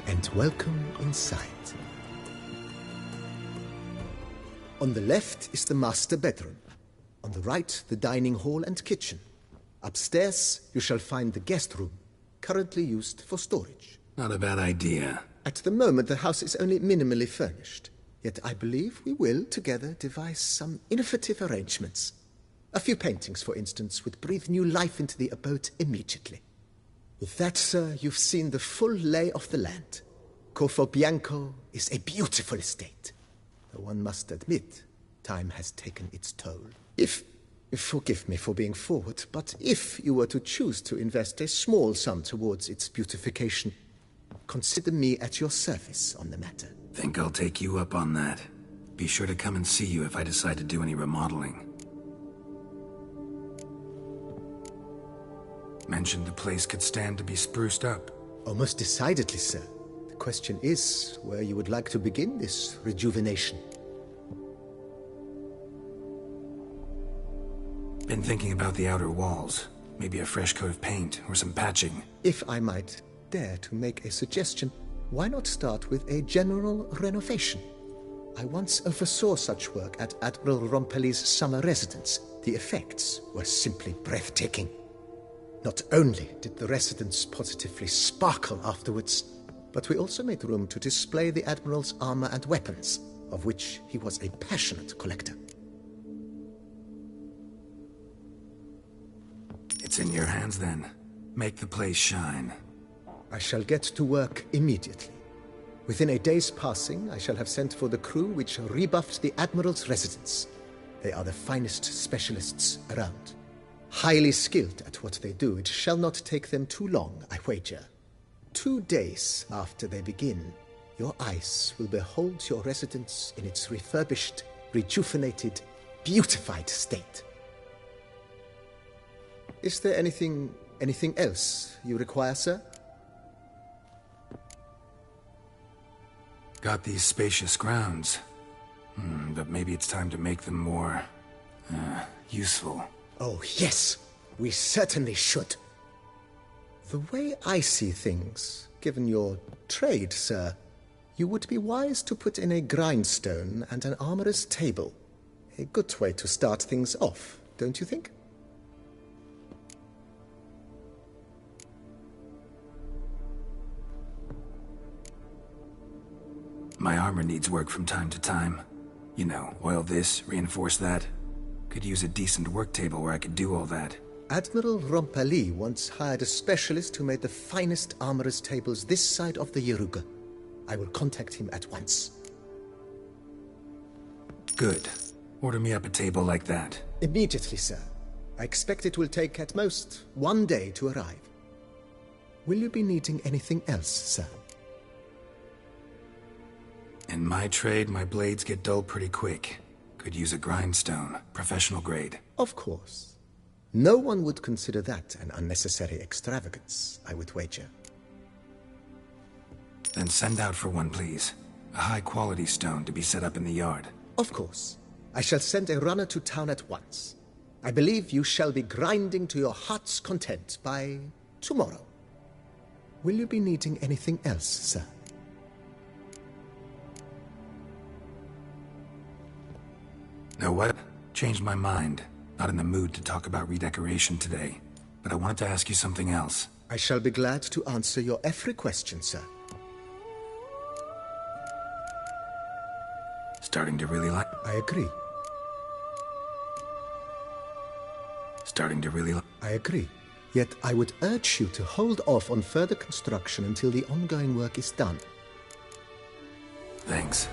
And welcome inside. On the left is the master bedroom. On the right, the dining hall and kitchen. Upstairs, you shall find the guest room, currently used for storage. Not a bad idea. At the moment, the house is only minimally furnished. Yet I believe we will, together, devise some innovative arrangements. A few paintings, for instance, would breathe new life into the abode immediately. With that, sir, you've seen the full lay of the land. Corfo Bianco is a beautiful estate. Though one must admit, time has taken its toll. Forgive me for being forward, but if you were to choose to invest a small sum towards its beautification, consider me at your service on the matter. Think I'll take you up on that. Be sure to come and see you if I decide to do any remodeling. Mentioned the place could stand to be spruced up. Oh, most decidedly, sir. The question is where you would like to begin this rejuvenation. Been thinking about the outer walls. Maybe a fresh coat of paint or some patching. If I might dare to make a suggestion, why not start with a general renovation? I once oversaw such work at Admiral Rompelli's summer residence. The effects were simply breathtaking. Not only did the residence positively sparkle afterwards, but we also made room to display the Admiral's armor and weapons, of which he was a passionate collector. It's in your hands then. Make the place shine. I shall get to work immediately. Within a day's passing, I shall have sent for the crew which rebuffed the Admiral's residence. They are the finest specialists around. Highly skilled at what they do, it shall not take them too long, I wager. 2 days after they begin, your eyes will behold your residence in its refurbished, rejuvenated, beautified state. Is there anything else you require, sir? Got these spacious grounds. But maybe it's time to make them more... useful. Oh, yes. We certainly should. The way I see things, given your trade, sir, you would be wise to put in a grindstone and an armorer's table. A good way to start things off, don't you think? My armor needs work from time to time. You know, oil this, reinforce that. Could use a decent work table where I could do all that. Admiral Rompali once hired a specialist who made the finest armorer's tables this side of the Yaruga. I will contact him at once. Good. Order me up a table like that. Immediately, sir. I expect it will take at most 1 day to arrive. Will you be needing anything else, sir? In my trade, my blades get dull pretty quick. Could use a grindstone, professional grade. Of course. No one would consider that an unnecessary extravagance, I would wager. Then send out for one, please. A high-quality stone to be set up in the yard. Of course. I shall send a runner to town at once. I believe you shall be grinding to your heart's content by tomorrow. Will you be needing anything else, sir? Know what? Changed my mind. Not in the mood to talk about redecoration today. But I wanted to ask you something else. I shall be glad to answer your every question, sir. Starting to really like... I agree. Starting to really like... I agree. Yet I would urge you to hold off on further construction until the ongoing work is done. Thanks.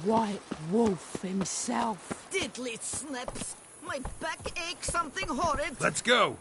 White Wolf himself. Diddly snips! My back aches something horrid. Let's go!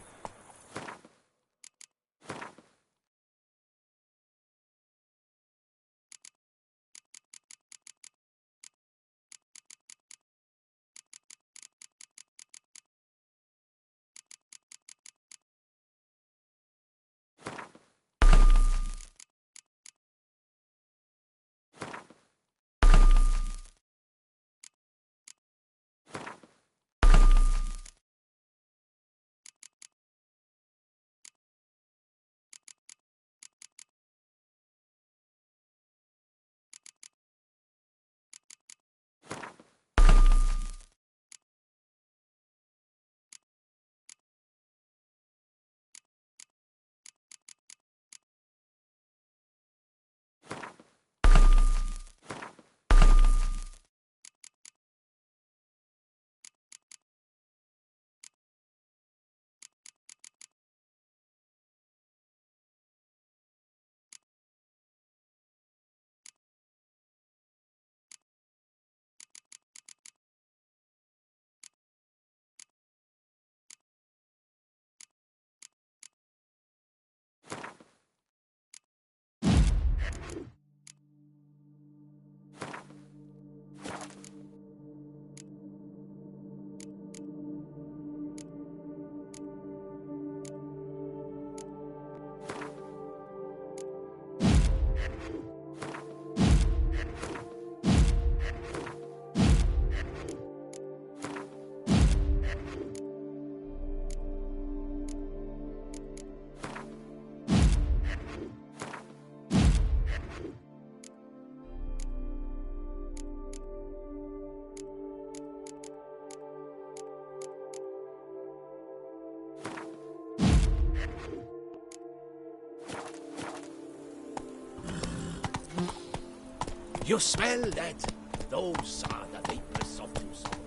You smell that? Those are the vapors of Tucson.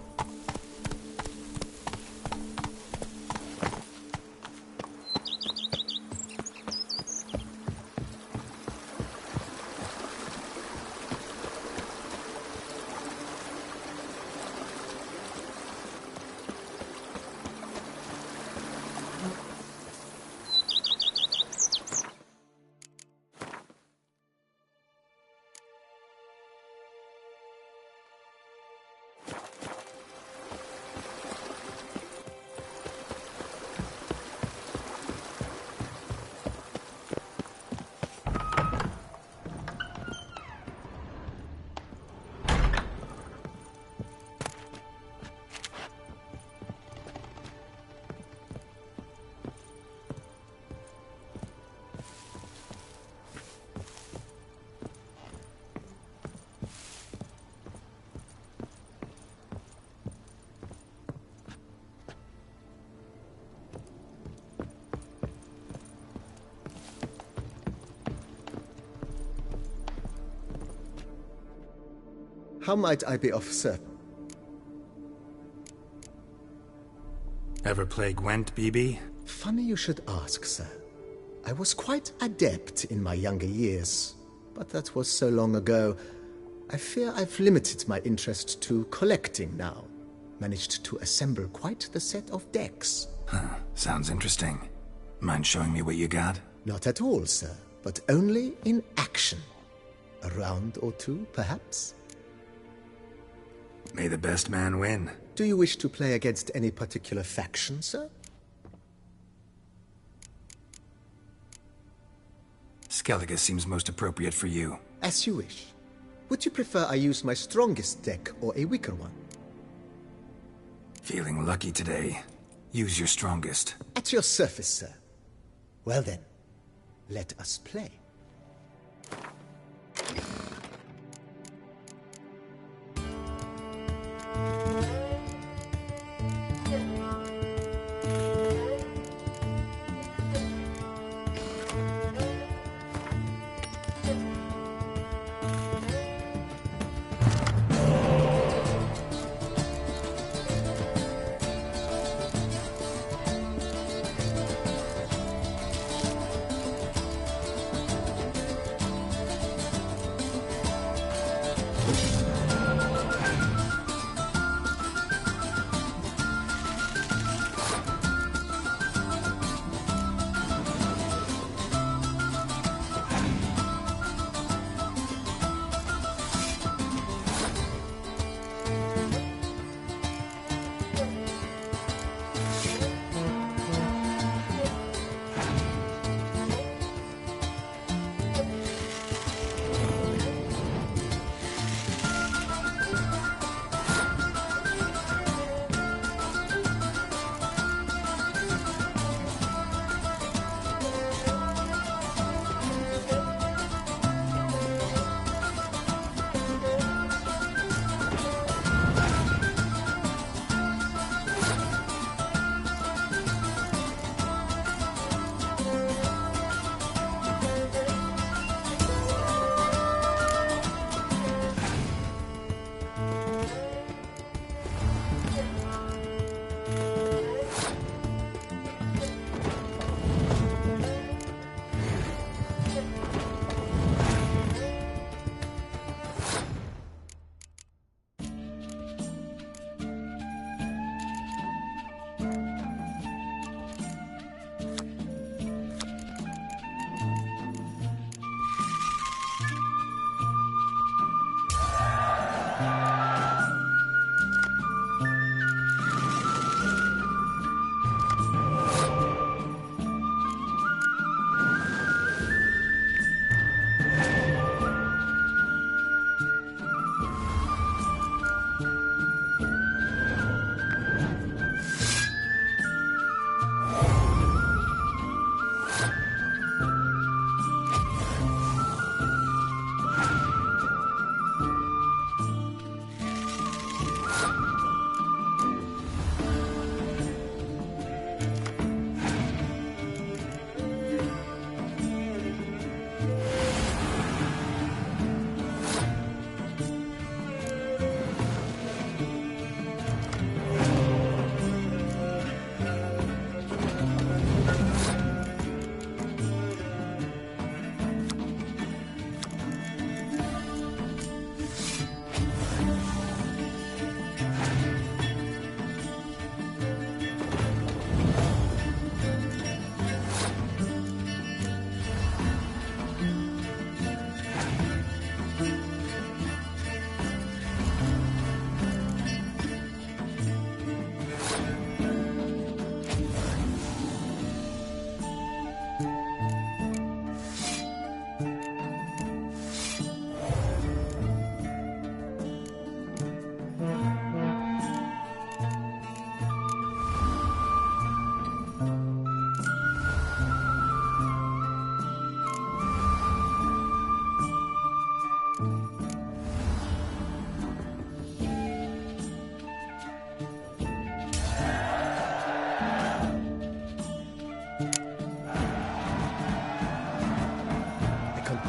How might I be of service? Ever play Gwent, BB? Funny you should ask, sir. I was quite adept in my younger years, but that was so long ago. I fear I've limited my interest to collecting now. Managed to assemble quite the set of decks. Huh, sounds interesting. Mind showing me what you got? Not at all, sir, but only in action. A round or two, perhaps? May the best man win. Do you wish to play against any particular faction, sir? Skellige seems most appropriate for you. As you wish. Would you prefer I use my strongest deck or a weaker one? Feeling lucky today. Use your strongest. At your service, sir. Well then, let us play.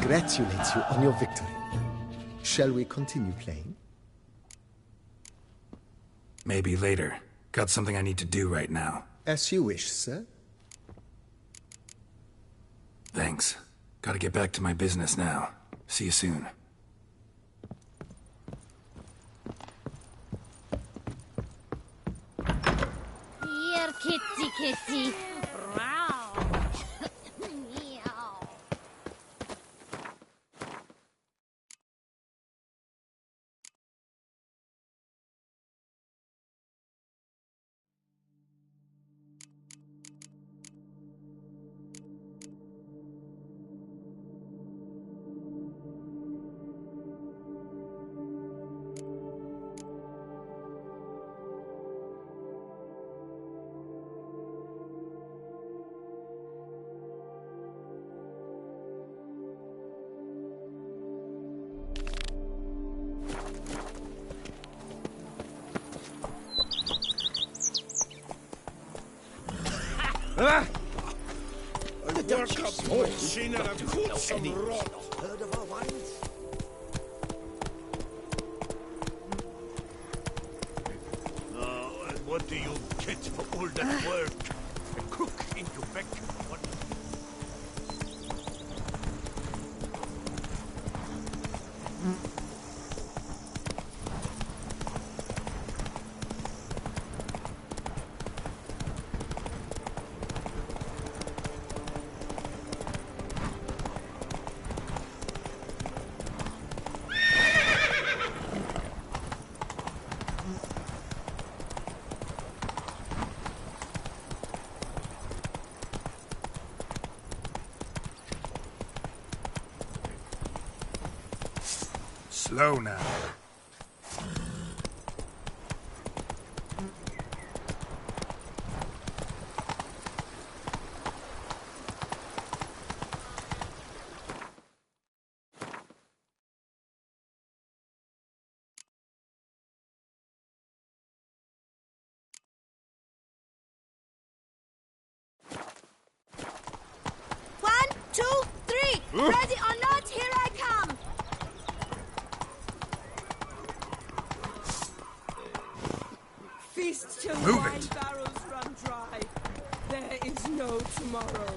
congratulate you on your victory. Shall we continue playing? Maybe later. Got something I need to do right now. As you wish, sir. Thanks. Gotta get back to my business now. See you soon. Here, kitty, kitty. Heard of our wines? Oh, and what do you get for all that work? A cook in Quebec? What? Slow now. One, two, three. Ready or not, here I come. Feast till Move wine it. barrels run dry. There is no tomorrow.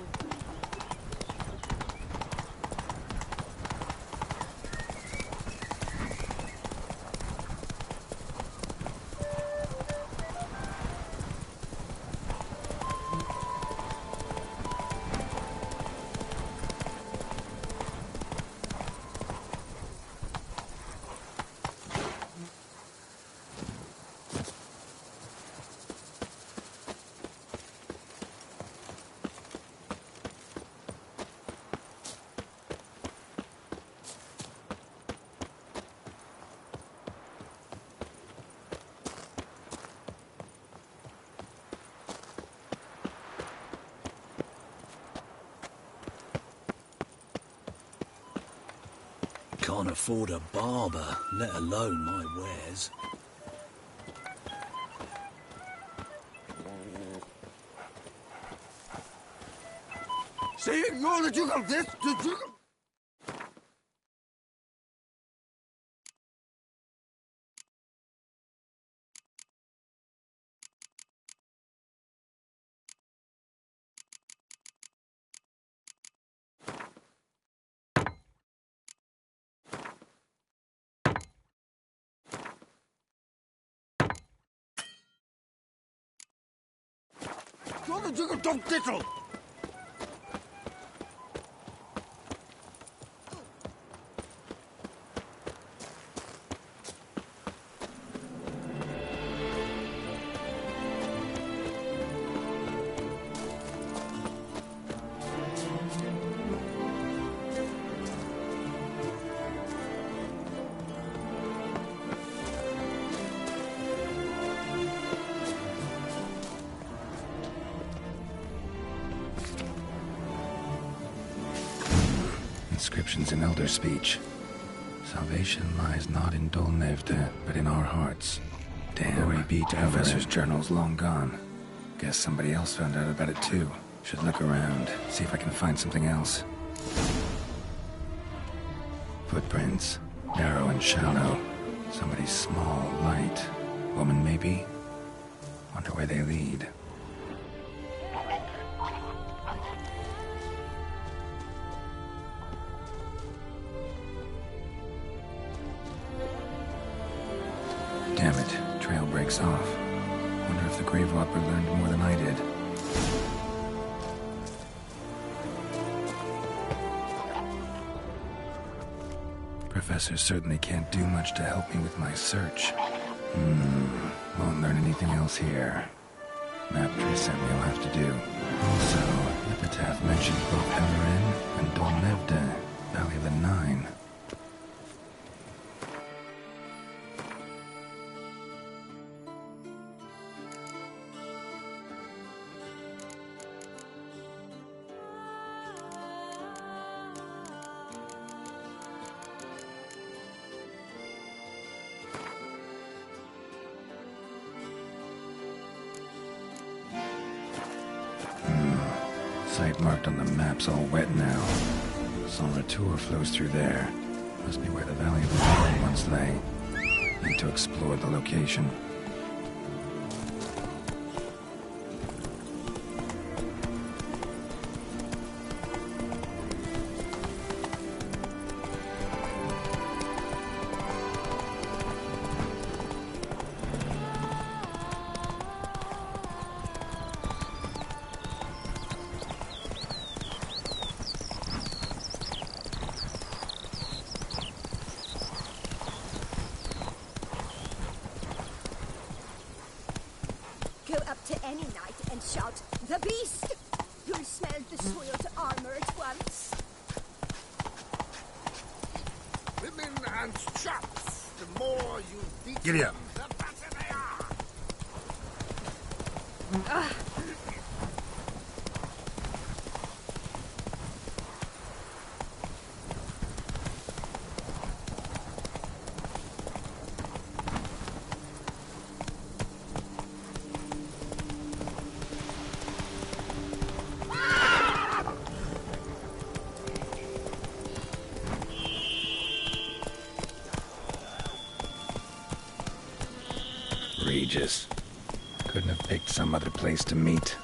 Can't afford a barber, let alone my wares. Say you're the Duke of this, the Duke of... You're the Duke of Dog Diddle! Inscriptions in Elder speech. Salvation lies not in Dolnevde, but in our hearts. Damn, we beat Professor's journal's long gone. Guess somebody else found out about it too. Should look around, see if I can find something else. Footprints. Narrow and shallow. Somebody small, light. Woman, maybe? Wonder where they lead. Damn it. Trail breaks off. Wonder if the grave robber learned more than I did. Professor certainly can't do much to help me with my search. Won't learn anything else here. Map Trisem you'll have to do. Also, Epitaph mentioned both Hellerin and Dolmevde, Valley of the Nine. Site marked on the map's all wet now. Soloararum flows through there. Must be where the Valley of the Nine once lay. Need to explore the location. Go up to any knight and shout, "The beast!" You'll smell the soiled armor at once. Women and chaps, the more you beat Giddy up. them, the better they are. Regis. Couldn't have picked some other place to meet.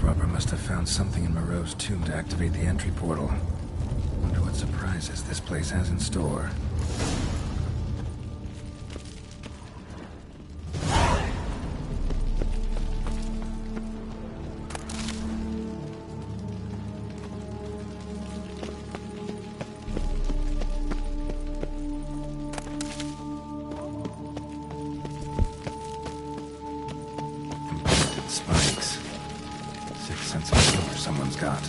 grave robber must have found something in Moreau's tomb to activate the entry portal. Wonder what surprises this place has in store. Spikes. Sixth sense of humor someone's got.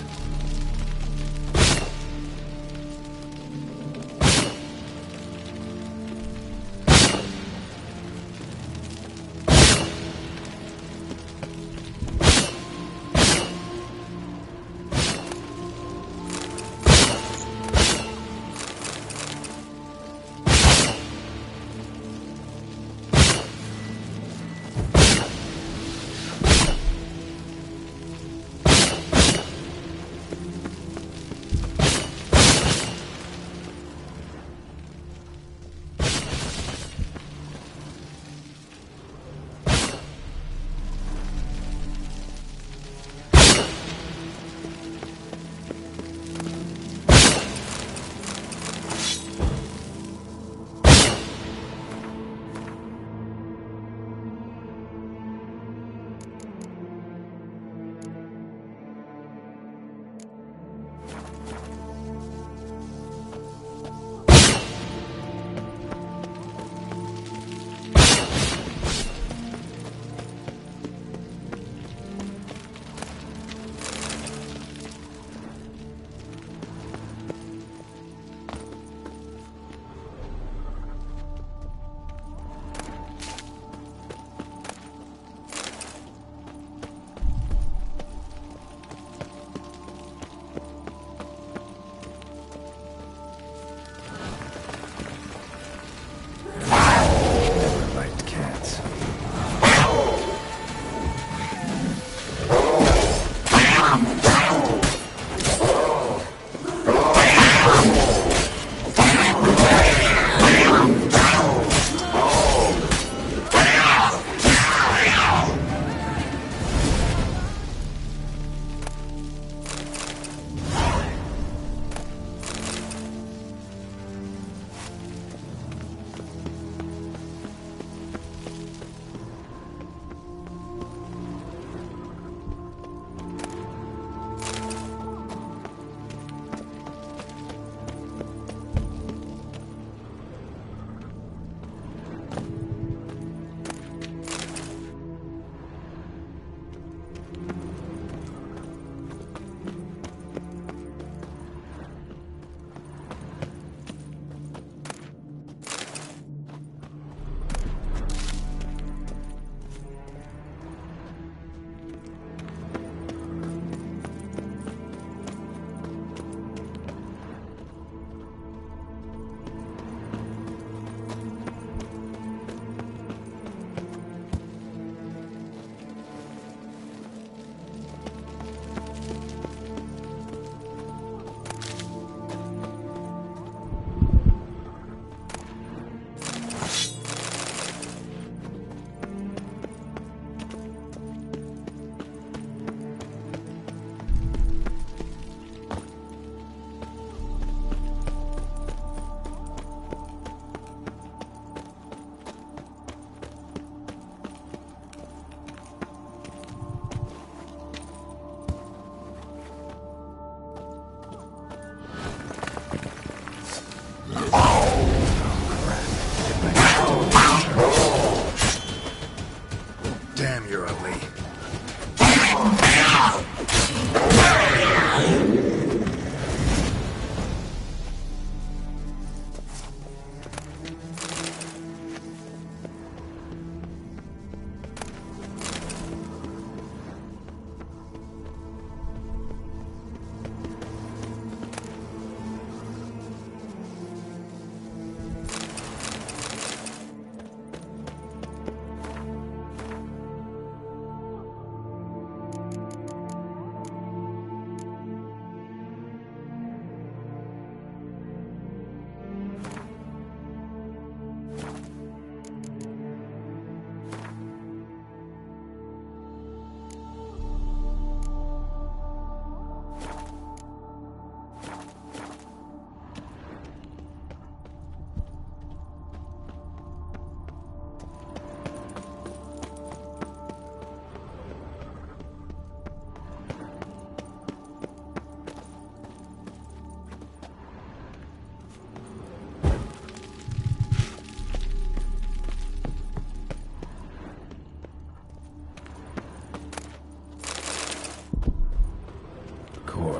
Damn, you're ugly.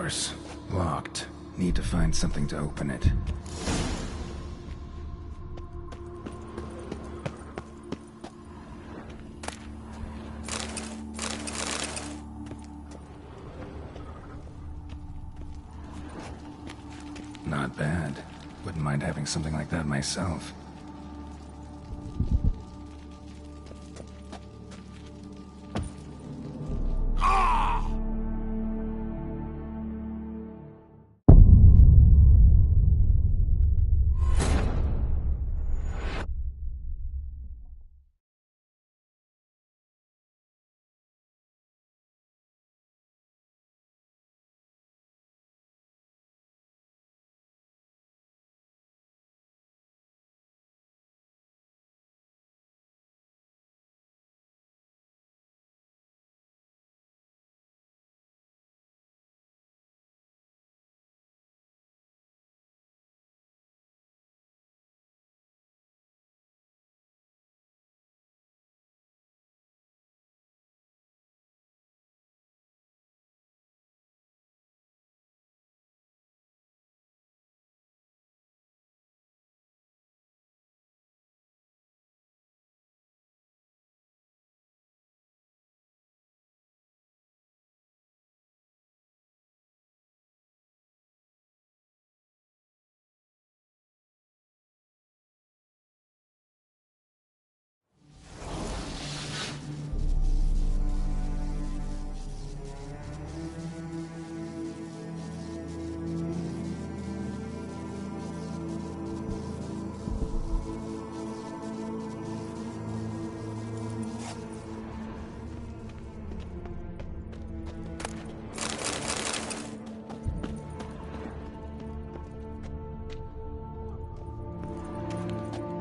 course. Locked. Need to find something to open it. Not bad. Wouldn't mind having something like that myself.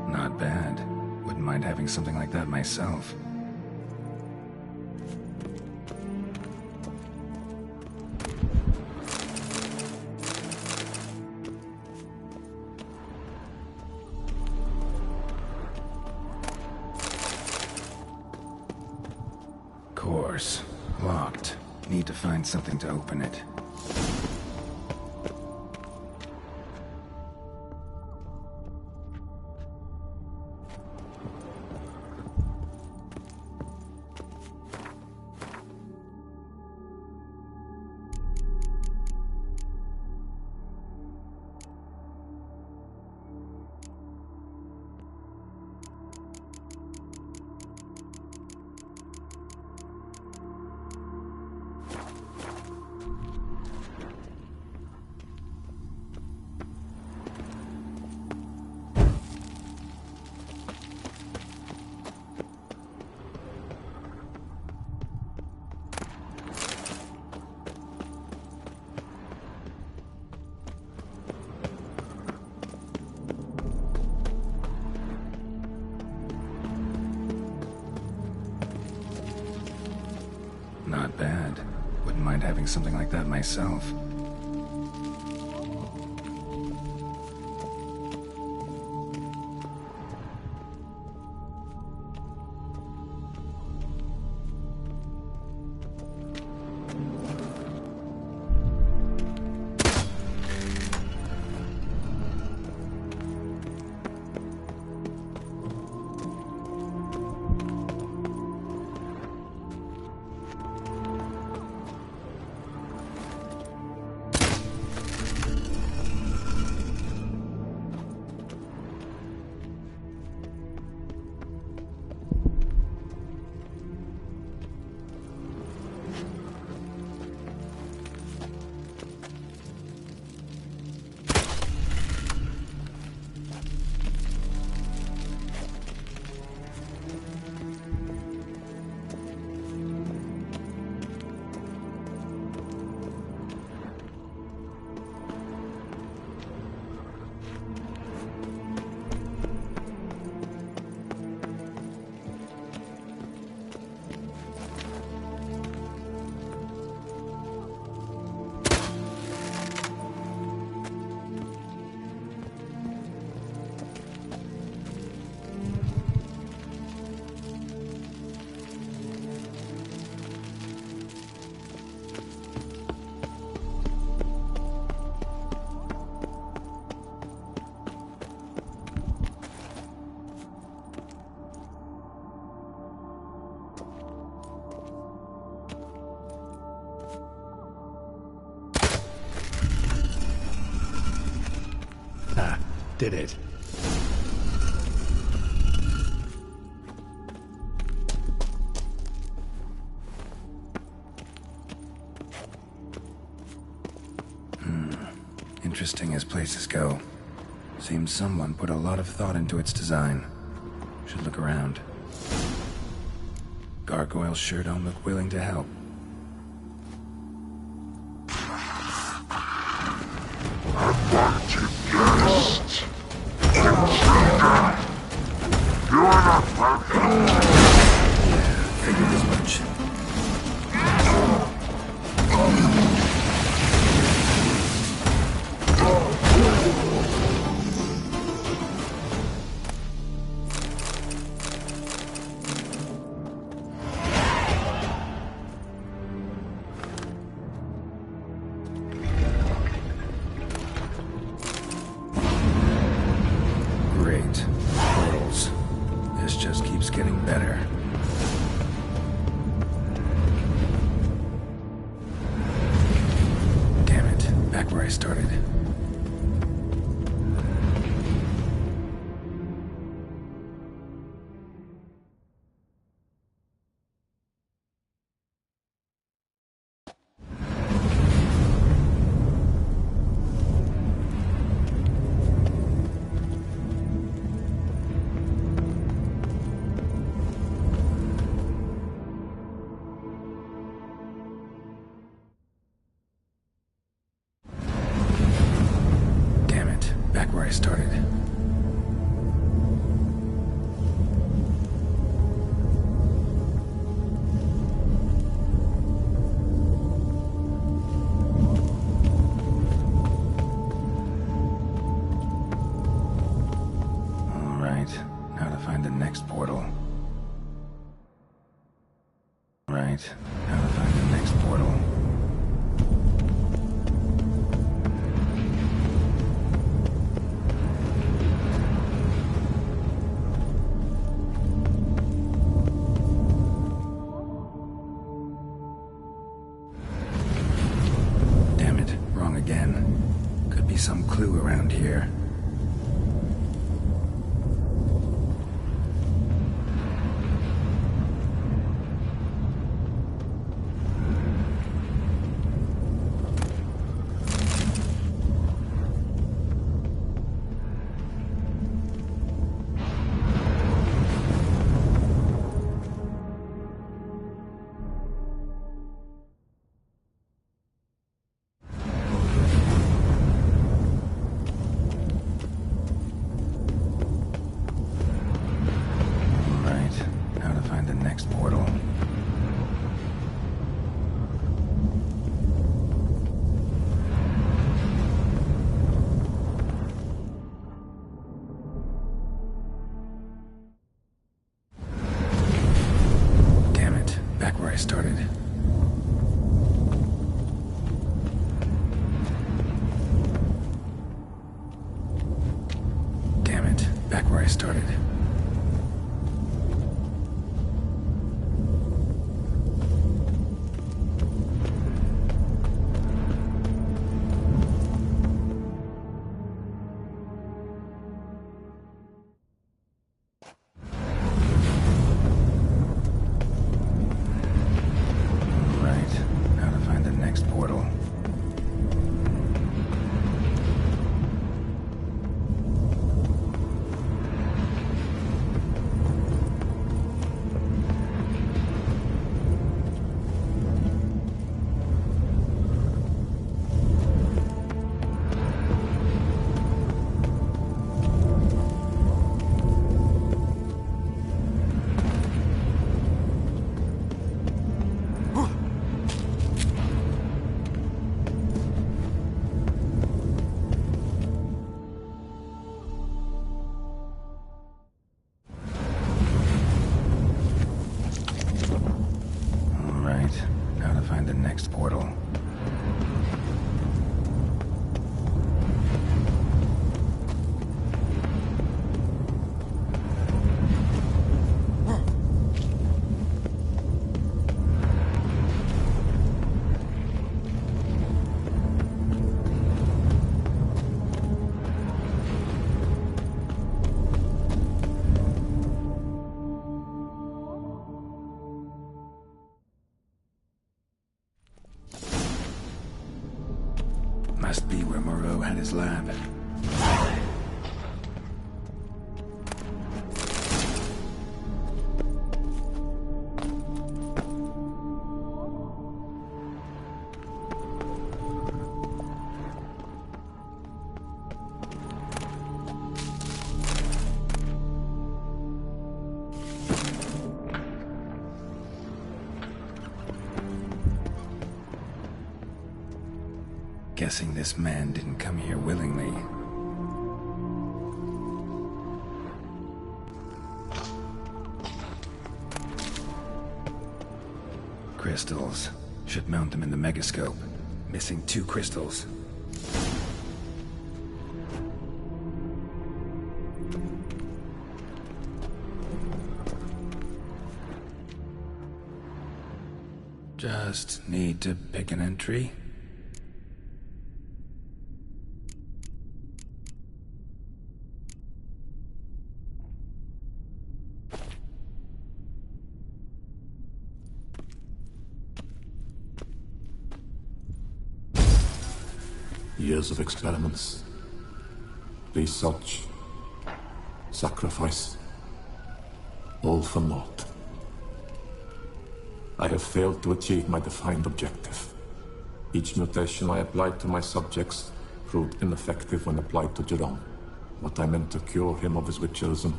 Not bad. Wouldn't mind having something like that myself. Course. Locked. Need to find something to open it. Not bad. Wouldn't mind having something like that myself. did it. Interesting as places go. Seems someone put a lot of thought into its design. Should look around. Gargoyles sure don't look willing to help. Unwanted guest. Intruder. You are not welcome. Yeah, figured as much. Great. Portals. This just keeps getting better. Damn it. Back where I started. Back where I started. All right, now to find the next portal. Right, now to find the next portal. Some clue around here. Portal. Damn it, back where I started. Damn it, back where I started. Portal. Now to find the next portal. Must be where Moreau had his lab. Guessing this man didn't come here willingly. Crystals. Should mount them in the megascope. Missing 2 crystals. Just need to pick an entry. Years of experiments, research, sacrifice, all for naught. I have failed to achieve my defined objective. Each mutation I applied to my subjects proved ineffective when applied to Jerome. What I meant to cure him of his witcherism,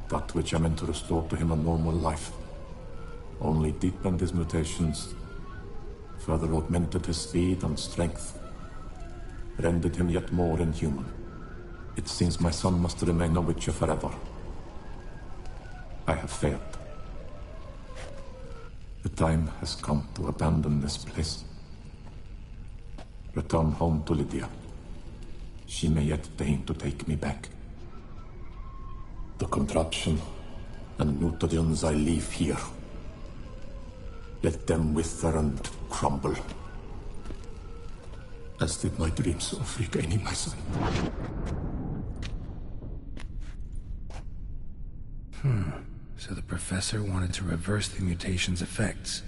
that which I meant to restore to him a normal life, only deepened his mutations, further augmented his speed and strength, rendered him yet more inhuman. It seems my son must remain a witcher forever. I have failed. The time has come to abandon this place. Return home to Lydia. She may yet deign to take me back. The contraption and mutagens I leave here, let them wither and crumble, as did my dreams of regaining my son. So the professor wanted to reverse the mutation's effects.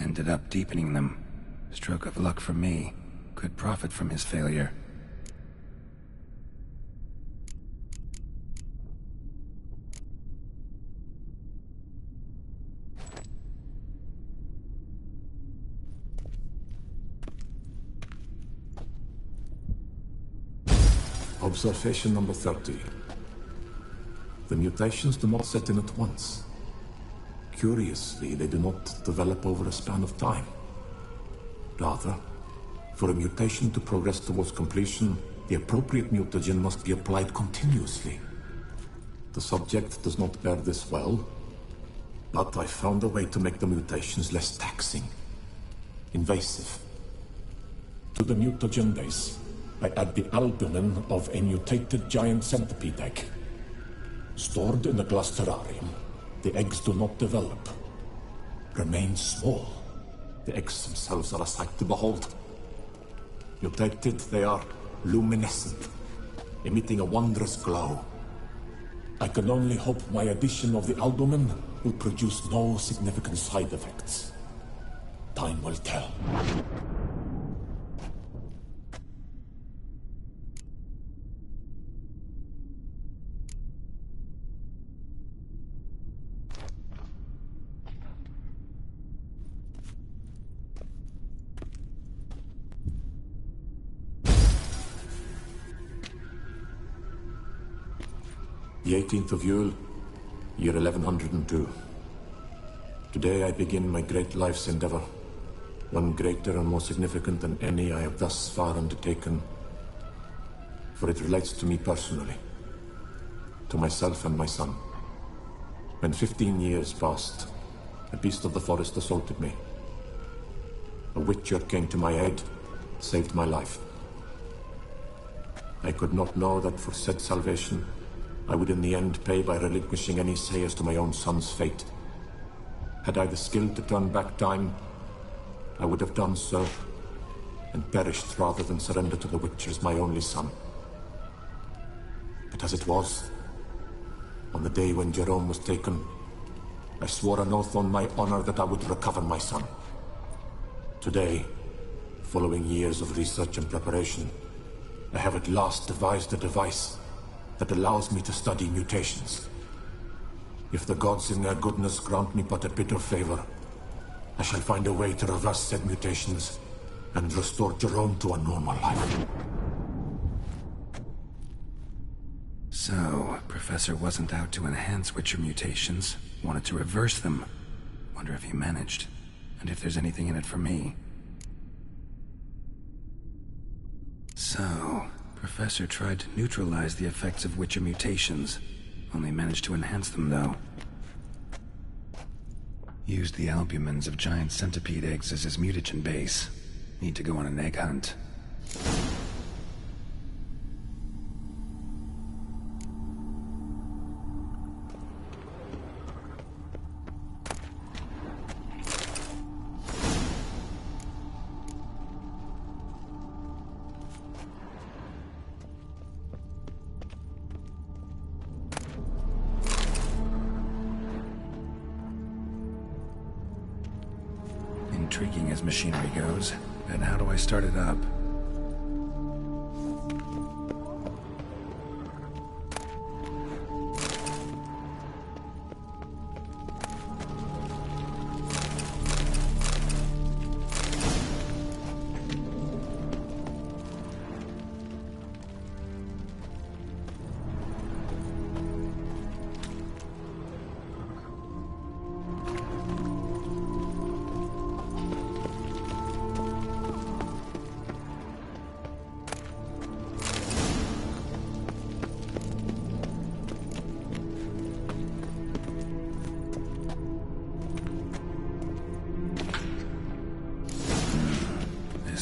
Ended up deepening them. Stroke of luck for me. Could profit from his failure. Observation number 30. The mutations do not set in at once. Curiously, they do not develop over a span of time. Rather, for a mutation to progress towards completion, the appropriate mutagen must be applied continuously. The subject does not bear this well, but I found a way to make the mutations less taxing, invasive. To the mutagen base, I add the albumin of a mutated giant centipede egg. Stored in a glass terrarium, the eggs do not develop, remain small. The eggs themselves are a sight to behold. Mutated, they are luminescent, emitting a wondrous glow. I can only hope my addition of the albumin will produce no significant side effects. Time will tell. The 18th of Yule, year 1102. Today I begin my great life's endeavor, one greater and more significant than any I have thus far undertaken, for it relates to me personally, to myself and my son. When 15 years passed, a beast of the forest assaulted me. A witcher came to my aid, saved my life. I could not know that for said salvation, I would in the end pay by relinquishing any say as to my own son's fate. Had I the skill to turn back time, I would have done so, and perished rather than surrender to the Witchers my only son. But as it was, on the day when Jerome was taken, I swore an oath on my honor that I would recover my son. Today, Following years of research and preparation, I have at last devised a device that allows me to study mutations. If the gods in their goodness grant me but a bitter favor, I shall find a way to reverse said mutations and restore Jerome to a normal life. So, Professor wasn't out to enhance Witcher mutations, wanted to reverse them. Wonder if he managed, and if there's anything in it for me. So, Professor tried to neutralize the effects of Witcher mutations, only managed to enhance them though. Used the albumins of giant centipede eggs as his mutagen base. Need to go on an egg hunt. Intriguing as machinery goes, and how do I start it up?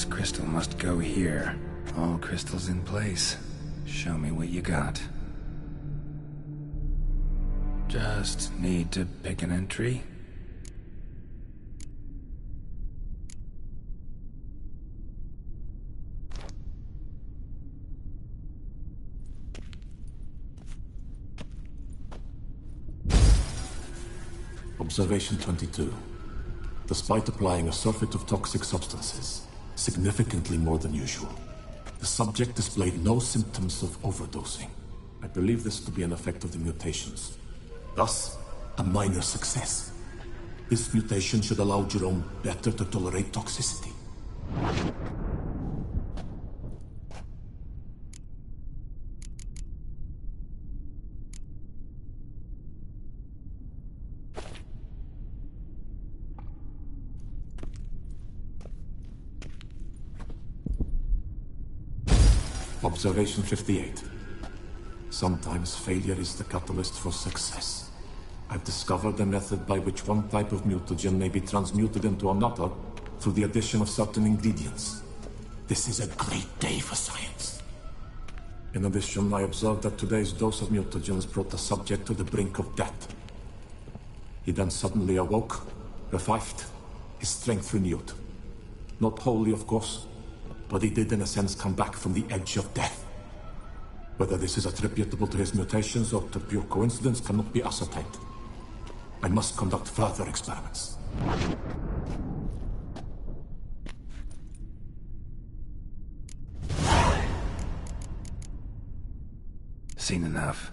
Crystal must go here. All crystals in place. Show me what you got. Just need to pick an entry. Observation 22. Despite applying a surfeit of toxic substances, significantly more than usual, the subject displayed no symptoms of overdosing. I believe this to be an effect of the mutations. Thus, a minor success. This mutation should allow Jerome better to tolerate toxicity. Observation 58. Sometimes failure is the catalyst for success. I've discovered a method by which one type of mutagen may be transmuted into another through the addition of certain ingredients. This is a great day for science. In addition, I observed that today's dose of mutagens brought the subject to the brink of death. He then suddenly awoke, revived, his strength renewed. Not wholly, of course, but he did in a sense come back from the edge of death. Whether this is attributable to his mutations or to pure coincidence cannot be ascertained. I must conduct further experiments. Seen enough.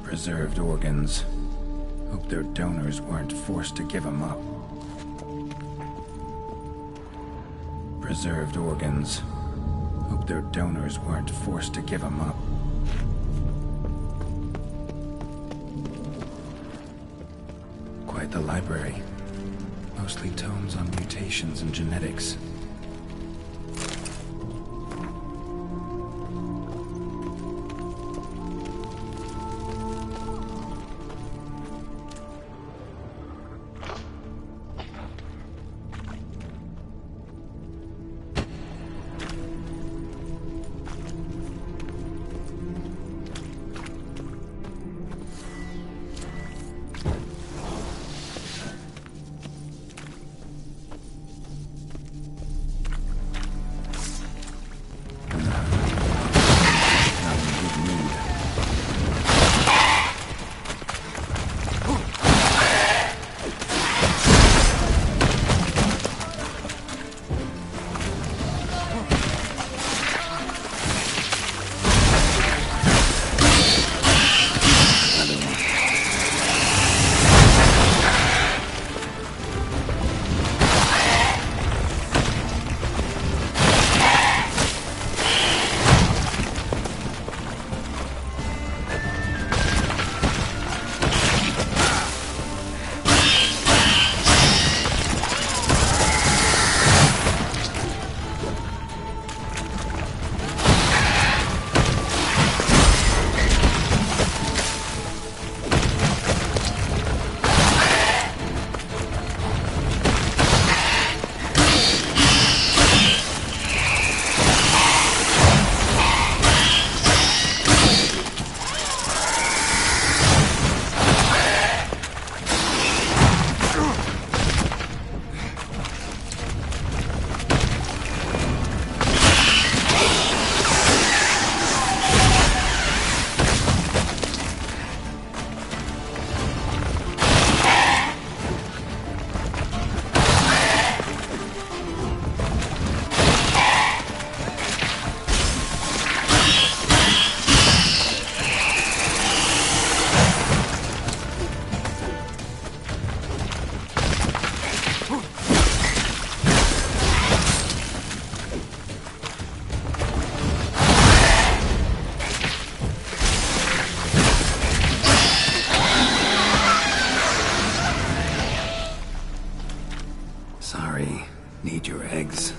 Preserved organs. Hope their donors weren't forced to give them up. Preserved organs. Hope their donors weren't forced to give them up. Quite the library. Mostly tomes on mutations and genetics. Sorry. Need your eggs.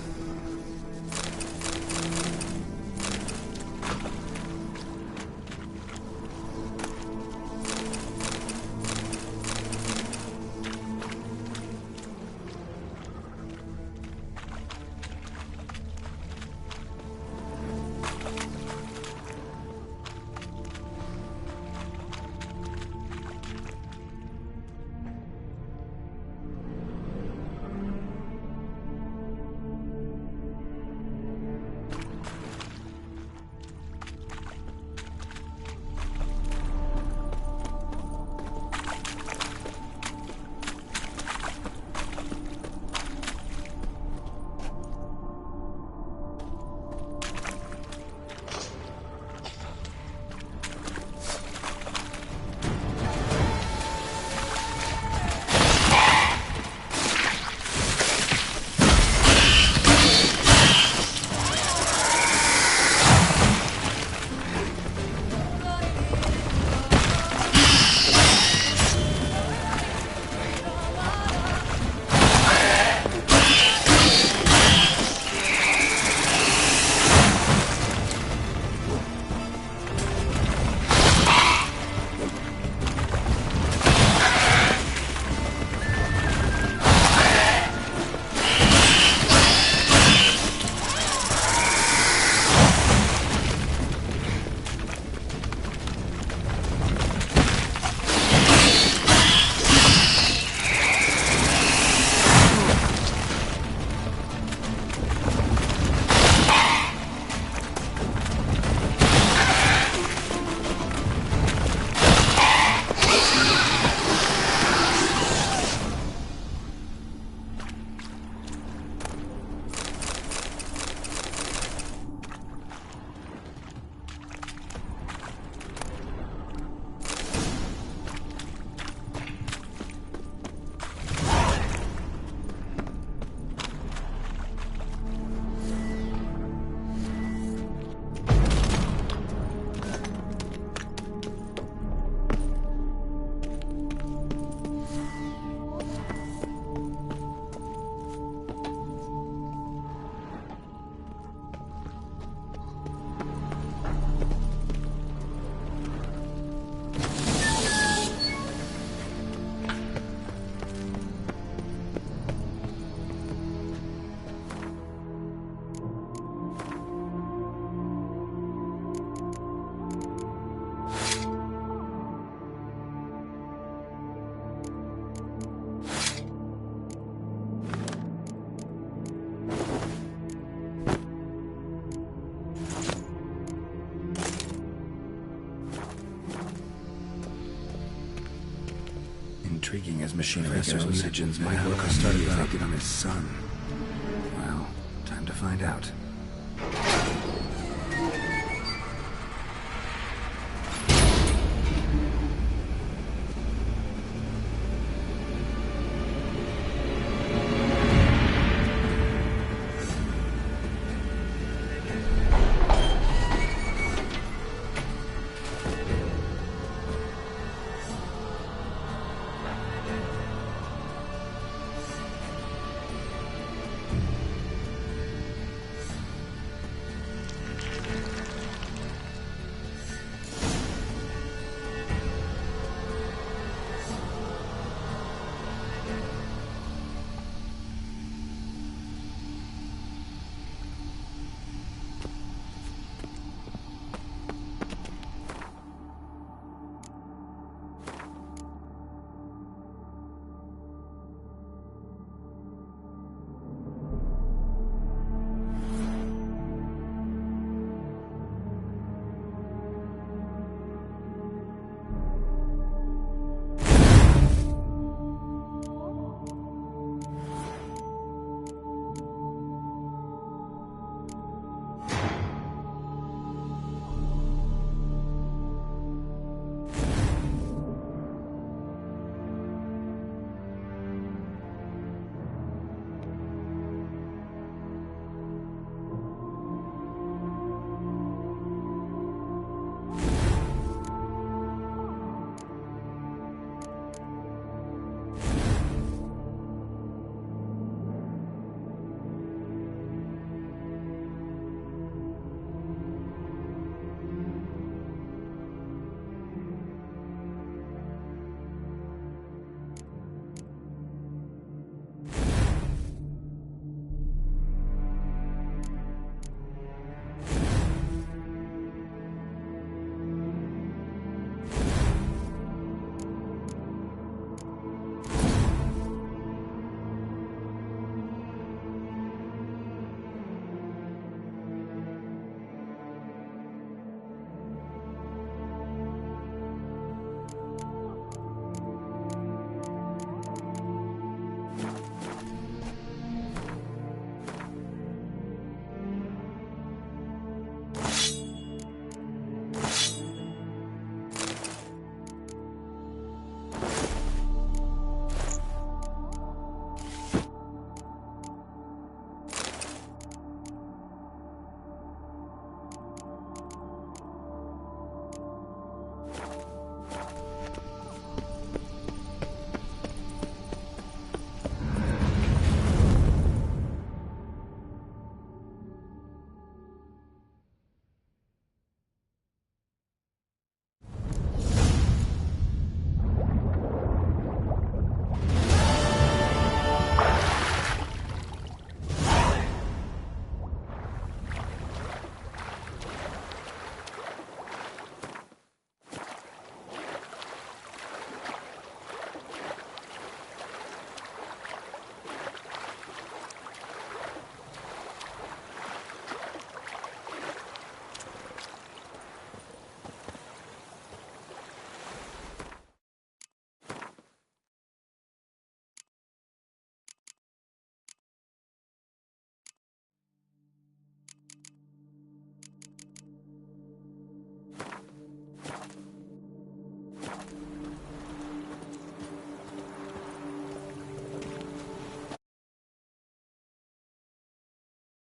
Intriguing as Professor mentions my work started as I did on his son. Well, time to find out.